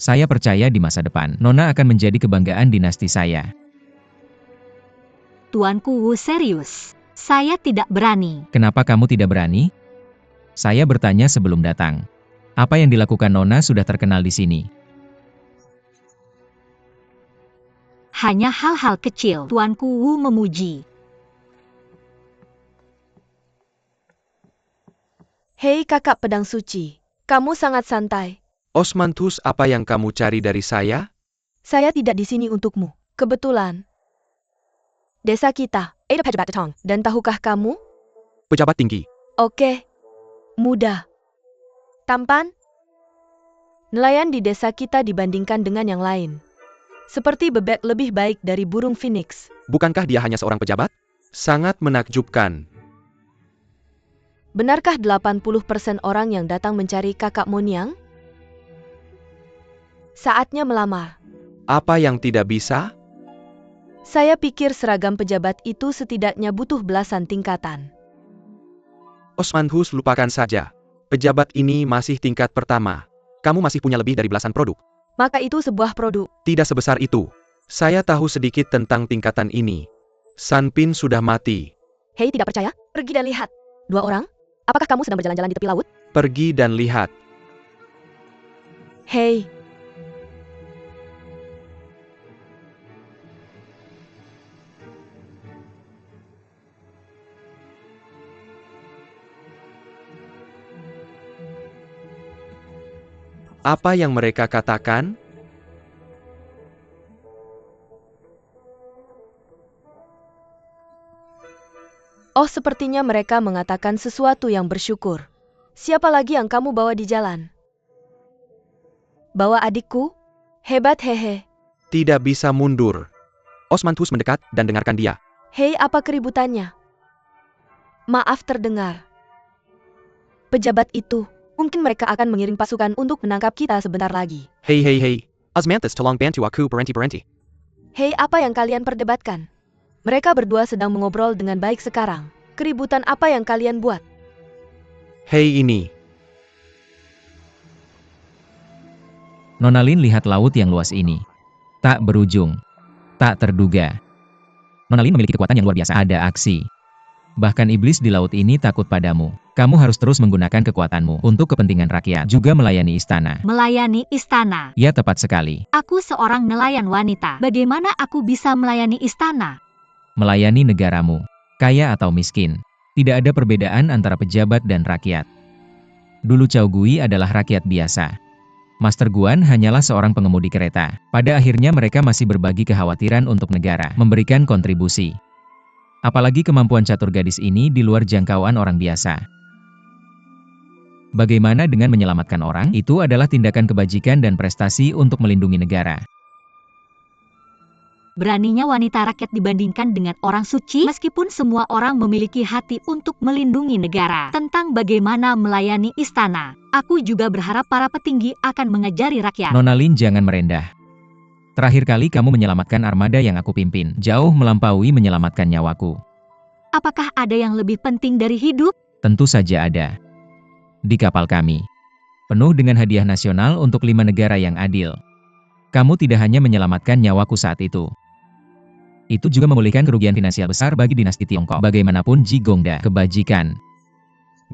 [SPEAKER 5] Saya percaya di masa depan, Nona akan menjadi kebanggaan dinasti saya.
[SPEAKER 3] Tuanku Wu serius. Saya tidak berani.
[SPEAKER 5] Kenapa kamu tidak berani? Saya bertanya sebelum datang. Apa yang dilakukan Nona sudah terkenal di sini.
[SPEAKER 3] Hanya hal-hal kecil, Tuanku Wu memuji.
[SPEAKER 2] Hei kakak pedang suci, kamu sangat santai.
[SPEAKER 1] Osmanthus, apa yang kamu cari dari saya?
[SPEAKER 2] Saya tidak di sini untukmu. Kebetulan. Desa kita, dan tahukah kamu?
[SPEAKER 1] Pejabat tinggi.
[SPEAKER 2] Oke. Muda. Tampan. Nelayan di desa kita dibandingkan dengan yang lain. Seperti bebek lebih baik dari burung phoenix.
[SPEAKER 1] Bukankah dia hanya seorang pejabat? Sangat menakjubkan.
[SPEAKER 2] Benarkah 80% orang yang datang mencari kakak Monyang? Saatnya melamar.
[SPEAKER 1] Apa yang tidak bisa?
[SPEAKER 2] Saya pikir seragam pejabat itu setidaknya butuh belasan tingkatan.
[SPEAKER 1] Osmanthus, lupakan saja. Pejabat ini masih tingkat pertama. Kamu masih punya lebih dari belasan produk.
[SPEAKER 2] Maka itu sebuah produk.
[SPEAKER 1] Tidak sebesar itu. Saya tahu sedikit tentang tingkatan ini. Sanpin sudah mati.
[SPEAKER 2] Hei, tidak percaya? Pergi dan lihat. 2 orang? Apakah kamu sedang berjalan-jalan di tepi laut?
[SPEAKER 1] Pergi dan lihat.
[SPEAKER 2] Hei.
[SPEAKER 1] Apa yang mereka katakan?
[SPEAKER 2] Oh, sepertinya mereka mengatakan sesuatu yang bersyukur. Siapa lagi yang kamu bawa di jalan? Bawa adikku? Hebat, hehe.
[SPEAKER 1] Tidak bisa mundur. Osmanthus mendekat dan dengarkan dia.
[SPEAKER 2] Hei, apa keributannya? Maaf terdengar. Pejabat itu, mungkin mereka akan mengirim pasukan untuk menangkap kita sebentar lagi.
[SPEAKER 1] Hei hei hei. Osmanthus, tolong bantu aku berhenti.
[SPEAKER 2] Hei, apa yang kalian perdebatkan? Mereka berdua sedang mengobrol dengan baik sekarang. Keributan apa yang kalian buat?
[SPEAKER 1] Hei ini.
[SPEAKER 5] Nona Lin lihat laut yang luas ini. Tak berujung. Tak terduga. Nona Lin memiliki kekuatan yang luar biasa. Ada aksi. Bahkan iblis di laut ini takut padamu. Kamu harus terus menggunakan kekuatanmu untuk kepentingan rakyat, juga melayani istana.
[SPEAKER 3] Melayani istana.
[SPEAKER 5] Ya, tepat sekali.
[SPEAKER 3] Aku seorang nelayan wanita. Bagaimana aku bisa melayani istana?
[SPEAKER 5] Melayani negaramu, kaya atau miskin. Tidak ada perbedaan antara pejabat dan rakyat. Dulu Cao Gui adalah rakyat biasa. Master Guan hanyalah seorang pengemudi kereta. Pada akhirnya mereka masih berbagi kekhawatiran untuk negara, memberikan kontribusi. Apalagi kemampuan catur gadis ini di luar jangkauan orang biasa. Bagaimana dengan menyelamatkan orang? Itu adalah tindakan kebajikan dan prestasi untuk melindungi negara.
[SPEAKER 3] Beraninya wanita rakyat dibandingkan dengan orang suci, meskipun semua orang memiliki hati untuk melindungi negara. Tentang bagaimana melayani istana, aku juga berharap para petinggi akan mengajari rakyat.
[SPEAKER 5] Nona Lin, jangan merendah. Terakhir kali kamu menyelamatkan armada yang aku pimpin, jauh melampaui menyelamatkan nyawaku.
[SPEAKER 3] Apakah ada yang lebih penting dari hidup?
[SPEAKER 5] Tentu saja ada. Di kapal kami, penuh dengan hadiah nasional untuk 5 negara yang adil. Kamu tidak hanya menyelamatkan nyawaku saat itu. Itu juga memulihkan kerugian finansial besar bagi dinasti Tiongkok. Bagaimanapun Ji Gongda, kebajikan.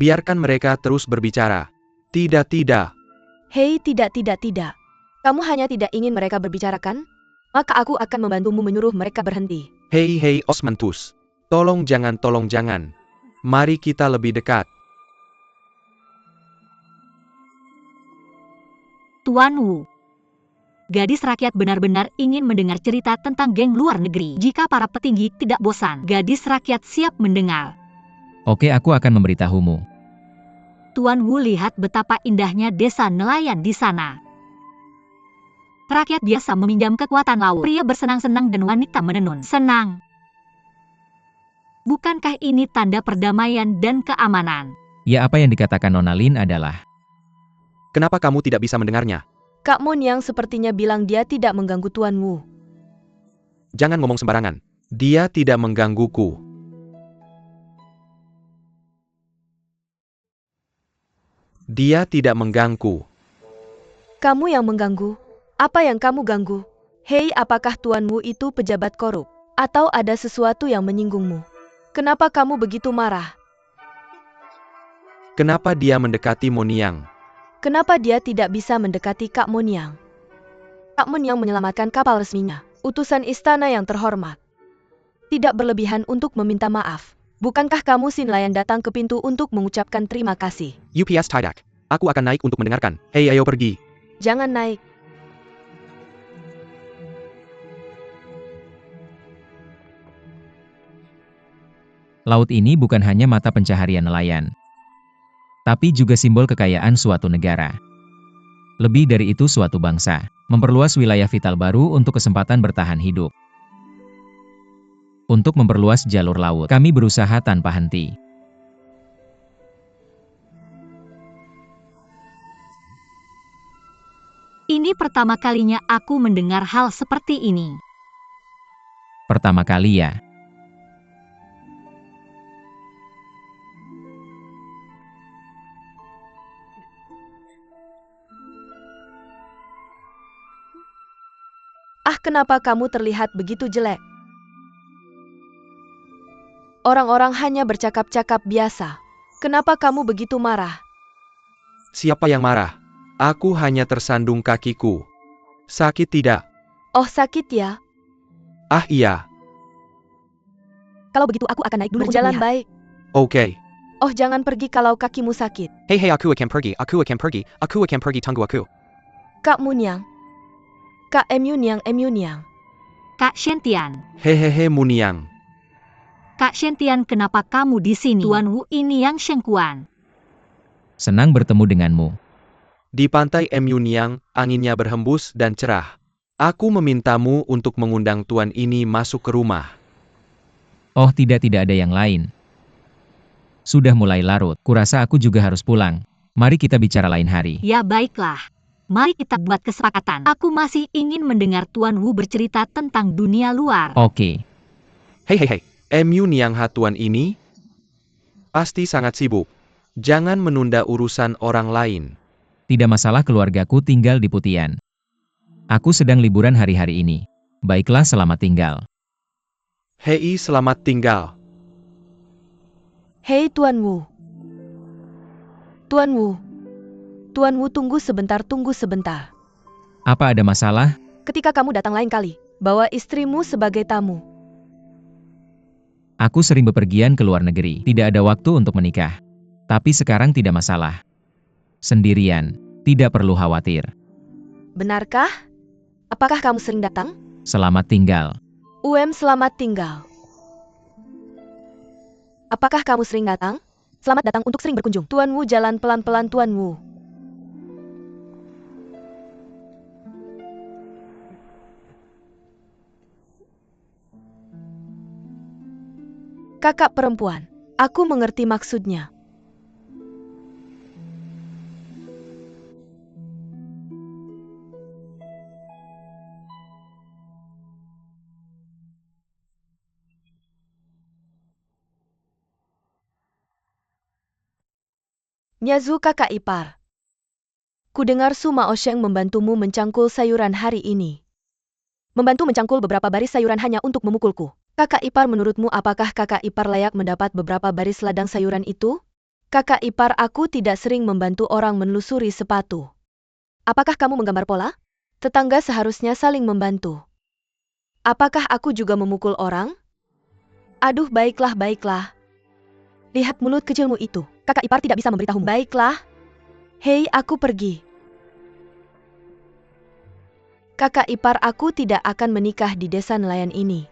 [SPEAKER 1] Biarkan mereka terus berbicara. Tidak.
[SPEAKER 2] Hei, tidak. Kamu hanya tidak ingin mereka berbicara kan? Maka aku akan membantumu menyuruh mereka berhenti.
[SPEAKER 1] Hei Osmanthus. Tolong jangan. Mari kita lebih dekat.
[SPEAKER 3] Tuan Wu. Gadis rakyat benar-benar ingin mendengar cerita tentang geng luar negeri. Jika para petinggi tidak bosan, gadis rakyat siap mendengar.
[SPEAKER 5] Oke, aku akan memberitahumu.
[SPEAKER 3] Tuan Wu lihat betapa indahnya desa nelayan di sana. Rakyat biasa meminjam kekuatan laut. Pria bersenang-senang dan wanita menenun. Senang. Bukankah ini tanda perdamaian dan keamanan?
[SPEAKER 5] Ya, apa yang dikatakan Nona Lin adalah...
[SPEAKER 1] Kenapa kamu tidak bisa mendengarnya?
[SPEAKER 2] Kak Monyang sepertinya bilang dia tidak mengganggu Tuan Wu.
[SPEAKER 1] Jangan ngomong sembarangan. Dia tidak menggangguku. Dia tidak mengganggu.
[SPEAKER 2] Kamu yang mengganggu? Apa yang kamu ganggu? Hei, apakah Tuan Wu itu pejabat korup? Atau ada sesuatu yang menyinggungmu? Kenapa kamu begitu marah?
[SPEAKER 1] Kenapa dia mendekati Moniang?
[SPEAKER 2] Kenapa dia tidak bisa mendekati Kak Moniang? Kak Moniang menyelamatkan kapal resminya, utusan istana yang terhormat. Tidak berlebihan untuk meminta maaf. Bukankah kamu Sinla yang datang ke pintu untuk mengucapkan terima kasih?
[SPEAKER 1] UPS Tidak. Aku akan naik untuk mendengarkan. Hei, ayo pergi.
[SPEAKER 2] Jangan naik.
[SPEAKER 5] Laut ini bukan hanya mata pencaharian nelayan, tapi juga simbol kekayaan suatu negara. Lebih dari itu suatu bangsa, memperluas wilayah vital baru untuk kesempatan bertahan hidup. Untuk memperluas jalur laut, kami berusaha tanpa henti.
[SPEAKER 3] Ini pertama kalinya aku mendengar hal seperti ini.
[SPEAKER 5] Pertama kali ya.
[SPEAKER 2] Ah, kenapa kamu terlihat begitu jelek? Orang-orang hanya bercakap-cakap biasa. Kenapa kamu begitu marah?
[SPEAKER 1] Siapa yang marah? Aku hanya tersandung kakiku. Sakit tidak?
[SPEAKER 2] Oh, sakit ya?
[SPEAKER 1] Ah iya.
[SPEAKER 2] Kalau begitu aku akan naik dulu. Berjalan baik.
[SPEAKER 1] Oke.
[SPEAKER 2] Oh, jangan pergi kalau kakimu sakit.
[SPEAKER 1] Hei, aku akan pergi. Aku akan pergi, tunggu aku.
[SPEAKER 2] Kak Munyang. Kak Emuniang.
[SPEAKER 3] Kak Shentian.
[SPEAKER 1] Hehehe Muniang.
[SPEAKER 3] Kak Shentian, kenapa kamu di sini? Tuan Wu ini yang Shengkuan.
[SPEAKER 5] Senang bertemu denganmu.
[SPEAKER 1] Di pantai Emuniang, anginnya berhembus dan cerah. Aku memintamu untuk mengundang tuan ini masuk ke rumah.
[SPEAKER 5] Oh tidak ada yang lain. Sudah mulai larut, kurasa aku juga harus pulang. Mari kita bicara lain hari.
[SPEAKER 3] Ya baiklah. Mari kita buat kesepakatan. Aku masih ingin mendengar Tuan Wu bercerita tentang dunia luar.
[SPEAKER 5] Oke.
[SPEAKER 1] Hei. Emuniang tuan ini pasti sangat sibuk. Jangan menunda urusan orang lain.
[SPEAKER 5] Tidak masalah, keluargaku tinggal di Putian. Aku sedang liburan hari-hari ini. Baiklah, selamat tinggal.
[SPEAKER 1] Hei, selamat tinggal.
[SPEAKER 2] Hei Tuan Wu. Tuan Wu. Tuan Wu, tunggu sebentar.
[SPEAKER 5] Apa ada masalah?
[SPEAKER 2] Ketika kamu datang lain kali, bawa istrimu sebagai tamu.
[SPEAKER 5] Aku sering bepergian ke luar negeri, tidak ada waktu untuk menikah. Tapi sekarang tidak masalah. Sendirian, tidak perlu khawatir.
[SPEAKER 2] Benarkah? Apakah kamu sering datang?
[SPEAKER 5] Selamat tinggal.
[SPEAKER 2] Selamat tinggal. Apakah kamu sering datang? Selamat datang untuk sering berkunjung. Tuan Wu, jalan pelan-pelan Tuan Wu. Kakak perempuan, aku mengerti maksudnya. Nyazu kakak ipar. Kudengar Su Maosheng membantumu mencangkul sayuran hari ini. Membantu mencangkul beberapa baris sayuran hanya untuk memukulku. Kakak ipar, menurutmu apakah kakak ipar layak mendapat beberapa baris ladang sayuran itu? Kakak ipar, aku tidak sering membantu orang menelusuri sepatu. Apakah kamu menggambar pola? Tetangga seharusnya saling membantu. Apakah aku juga memukul orang? Aduh, baiklah. Lihat mulut kecilmu itu. Kakak ipar tidak bisa memberitahumu. Baiklah. Hei, aku pergi. Kakak ipar, aku tidak akan menikah di desa nelayan ini.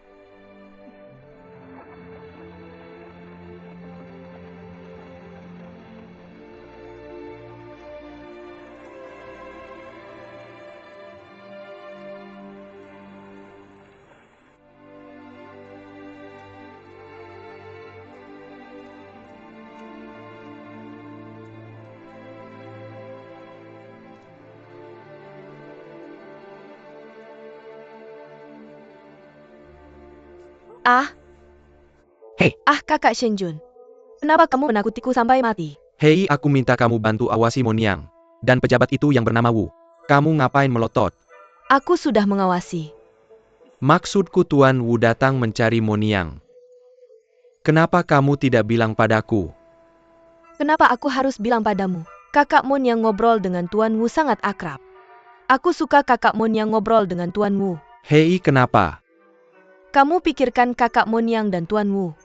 [SPEAKER 1] Hei.
[SPEAKER 2] Kakak Shenjun. Kenapa kamu menakutiku sampai mati?
[SPEAKER 1] Hei, aku minta kamu bantu awasi Moniang. Dan pejabat itu yang bernama Wu. Kamu ngapain melotot?
[SPEAKER 2] Aku sudah mengawasi.
[SPEAKER 1] Maksudku Tuan Wu datang mencari Moniang. Kenapa kamu tidak bilang padaku?
[SPEAKER 2] Kenapa aku harus bilang padamu? Kakak Moon yang ngobrol dengan Tuan Wu sangat akrab. Aku suka Kakak Moon yang ngobrol dengan Tuan Wu.
[SPEAKER 1] Hei, kenapa?
[SPEAKER 2] Kamu pikirkan Kakak Moon yang dan Tuan Wu.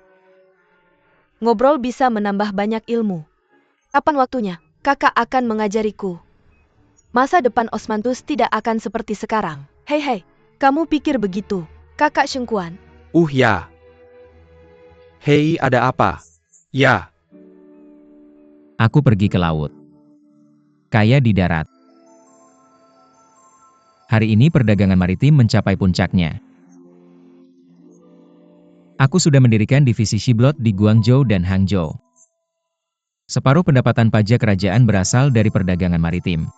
[SPEAKER 2] Ngobrol bisa menambah banyak ilmu. Kapan waktunya? Kakak akan mengajariku. Masa depan Osmanthus tidak akan seperti sekarang. Hei, kamu pikir begitu, Kakak Shengkuan?
[SPEAKER 1] Ya. Hei, ada apa? Ya.
[SPEAKER 5] Aku pergi ke laut. Kaya di darat. Hari ini perdagangan maritim mencapai puncaknya. Aku sudah mendirikan divisi Shiblot di Guangzhou dan Hangzhou. Separuh pendapatan pajak kerajaan berasal dari perdagangan maritim.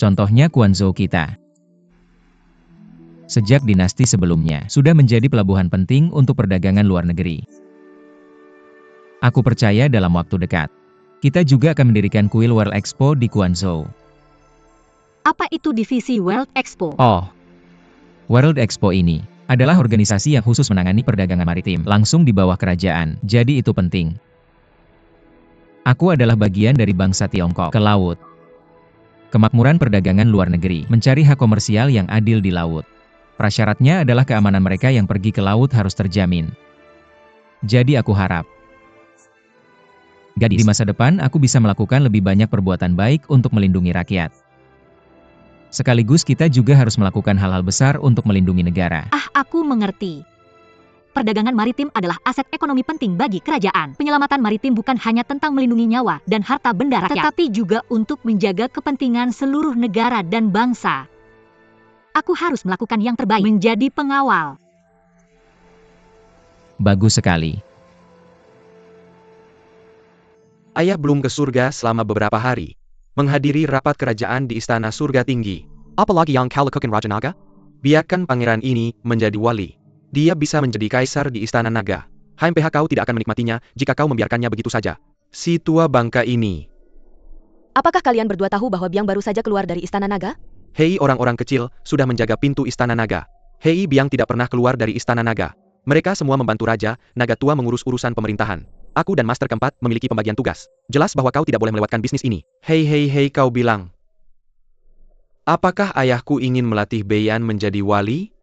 [SPEAKER 5] Contohnya Guangzhou kita. Sejak dinasti sebelumnya, sudah menjadi pelabuhan penting untuk perdagangan luar negeri. Aku percaya dalam waktu dekat, kita juga akan mendirikan Kuil World Expo di Guangzhou.
[SPEAKER 3] Apa itu divisi World Expo?
[SPEAKER 5] World Expo ini adalah organisasi yang khusus menangani perdagangan maritim langsung di bawah kerajaan, jadi itu penting. Aku adalah bagian dari bangsa Tiongkok ke laut. Kemakmuran perdagangan luar negeri, mencari hak komersial yang adil di laut. Prasyaratnya adalah keamanan mereka yang pergi ke laut harus terjamin. Jadi aku harap, di masa depan aku bisa melakukan lebih banyak perbuatan baik untuk melindungi rakyat. Sekaligus kita juga harus melakukan hal-hal besar untuk melindungi negara.
[SPEAKER 3] Aku mengerti. Perdagangan maritim adalah aset ekonomi penting bagi kerajaan. Penyelamatan maritim bukan hanya tentang melindungi nyawa dan harta benda rakyat, tetapi juga untuk menjaga kepentingan seluruh negara dan bangsa. Aku harus melakukan yang terbaik, menjadi pengawal.
[SPEAKER 5] Bagus sekali.
[SPEAKER 1] Ayah belum ke surga selama beberapa hari. Menghadiri rapat kerajaan di Istana Surga Tinggi.
[SPEAKER 4] Apalagi yang kau lakukan Raja Naga?
[SPEAKER 1] Biarkan pangeran ini menjadi wali. Dia bisa menjadi kaisar di Istana Naga.
[SPEAKER 4] HMPH kau tidak akan menikmatinya jika kau membiarkannya begitu saja.
[SPEAKER 1] Si tua bangka ini.
[SPEAKER 2] Apakah kalian berdua tahu bahwa Biang baru saja keluar dari Istana Naga?
[SPEAKER 4] Hei, orang-orang kecil sudah menjaga pintu Istana Naga. Hei, Biang tidak pernah keluar dari Istana Naga. Mereka semua membantu Raja Naga tua mengurus urusan pemerintahan. Aku dan Master keempat memiliki pembagian tugas. Jelas bahwa kau tidak boleh melewatkan bisnis ini.
[SPEAKER 1] Hei, kau bilang. Apakah ayahku ingin melatih Beian menjadi wali?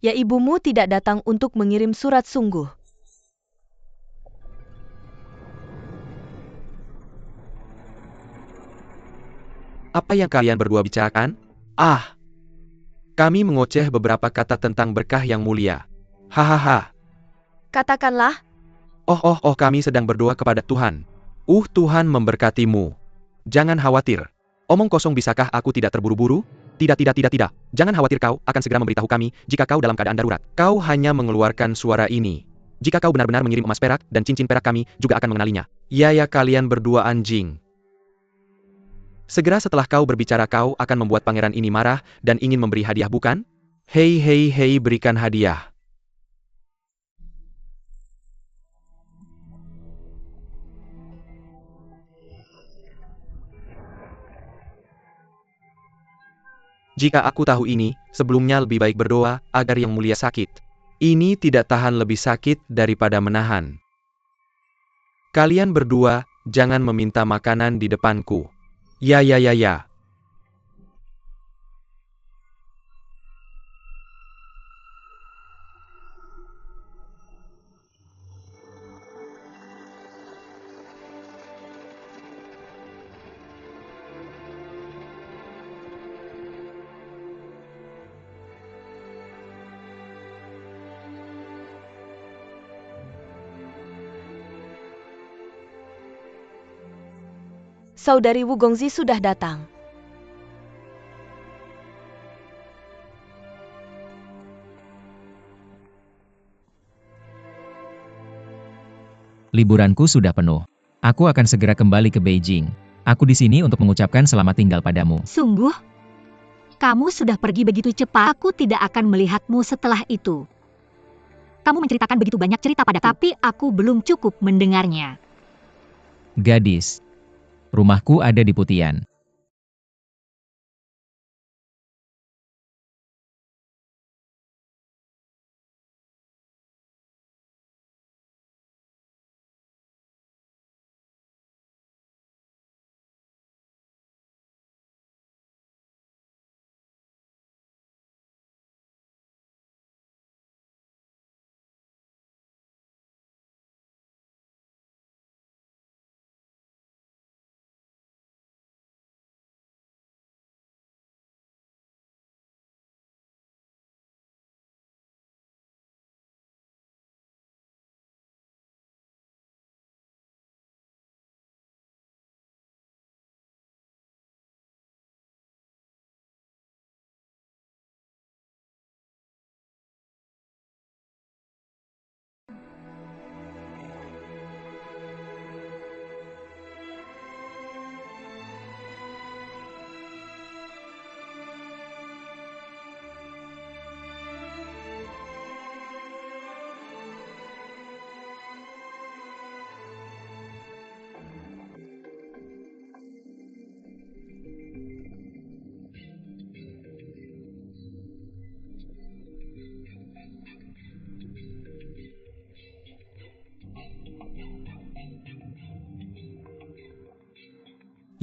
[SPEAKER 2] Ya, ibumu tidak datang untuk mengirim surat sungguh.
[SPEAKER 1] Apa yang kalian berdua bicarakan? Kami mengoceh beberapa kata tentang berkah yang mulia. Hahaha.
[SPEAKER 2] Katakanlah.
[SPEAKER 1] Kami sedang berdoa kepada Tuhan. Tuhan memberkatimu. Jangan khawatir. Omong kosong, bisakah aku tidak terburu-buru? Tidak. Jangan khawatir, kau akan segera memberitahu kami jika kau dalam keadaan darurat. Kau hanya mengeluarkan suara ini. Jika kau benar-benar mengirim emas perak dan cincin perak, kami juga akan mengenalinya. Ya, kalian berdua anjing. Segera setelah kau berbicara, kau akan membuat pangeran ini marah dan ingin memberi hadiah, bukan? Hei, berikan hadiah. Jika aku tahu ini, sebelumnya lebih baik berdoa agar yang mulia sakit. Ini tidak tahan lebih sakit daripada menahan. Kalian berdua, jangan meminta makanan di depanku. Ya.
[SPEAKER 2] Saudari Wu Gongzi sudah datang.
[SPEAKER 5] Liburanku sudah penuh. Aku akan segera kembali ke Beijing. Aku di sini untuk mengucapkan selamat tinggal padamu.
[SPEAKER 3] Sungguh? Kamu sudah pergi begitu cepat, aku tidak akan melihatmu setelah itu. Kamu menceritakan begitu banyak cerita padaku, tapi aku belum cukup mendengarnya.
[SPEAKER 5] Gadis. Rumahku ada di Putian.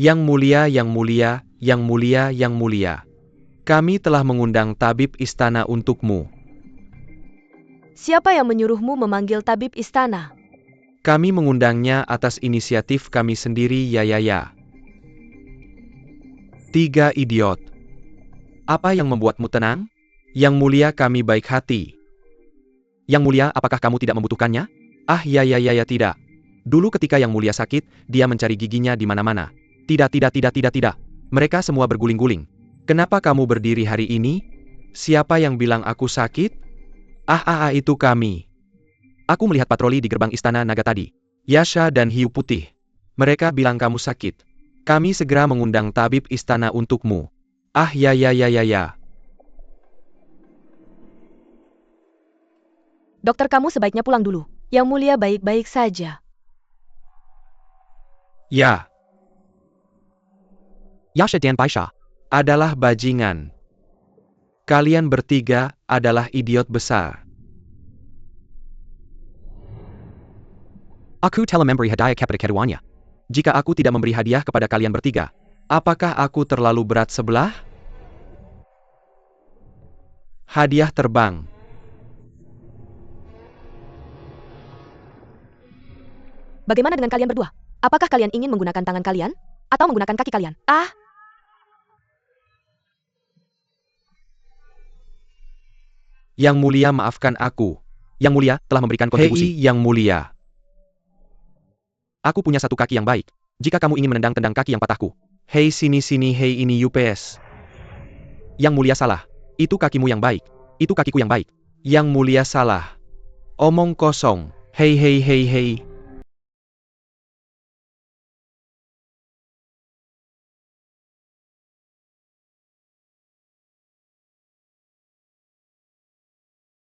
[SPEAKER 1] Yang mulia, yang mulia, yang mulia, yang mulia. Kami telah mengundang tabib istana untukmu.
[SPEAKER 2] Siapa yang menyuruhmu memanggil tabib istana?
[SPEAKER 1] Kami mengundangnya atas inisiatif kami sendiri, ya. 3 idiot. Apa yang membuatmu tenang? Yang mulia, kami baik hati. Yang mulia, apakah kamu tidak membutuhkannya? Ah, ya, tidak. Dulu ketika Yang Mulia sakit, dia mencari giginya di mana-mana. Tidak. Mereka semua berguling-guling. Kenapa kamu berdiri hari ini? Siapa yang bilang aku sakit? Itu kami. Aku melihat patroli di gerbang istana naga tadi. Yasha dan Hiu Putih. Mereka bilang kamu sakit. Kami segera mengundang tabib istana untukmu. Ah, ya.
[SPEAKER 2] Dokter, kamu sebaiknya pulang dulu. Yang Mulia baik-baik saja.
[SPEAKER 1] Ya.
[SPEAKER 4] Yasha dan Baisha.
[SPEAKER 1] Adalah bajingan. Kalian bertiga adalah idiot besar.
[SPEAKER 4] Aku telah memberi hadiah kepada keduanya.
[SPEAKER 1] Jika aku tidak memberi hadiah kepada kalian bertiga, apakah aku terlalu berat sebelah? Hadiah terbang.
[SPEAKER 2] Bagaimana dengan kalian berdua? Apakah kalian ingin menggunakan tangan kalian? Atau menggunakan kaki kalian?
[SPEAKER 1] Yang Mulia, maafkan aku.
[SPEAKER 4] Yang Mulia telah memberikan kontribusi.
[SPEAKER 1] Hei, Yang Mulia.
[SPEAKER 4] Aku punya satu kaki yang baik. Jika kamu ingin menendang-tendang kaki yang patahku.
[SPEAKER 1] Hei, sini, hei, ini UPS.
[SPEAKER 4] Yang Mulia salah. Itu kakimu yang baik. Itu kakiku yang baik.
[SPEAKER 1] Yang Mulia salah. Omong kosong. Hei.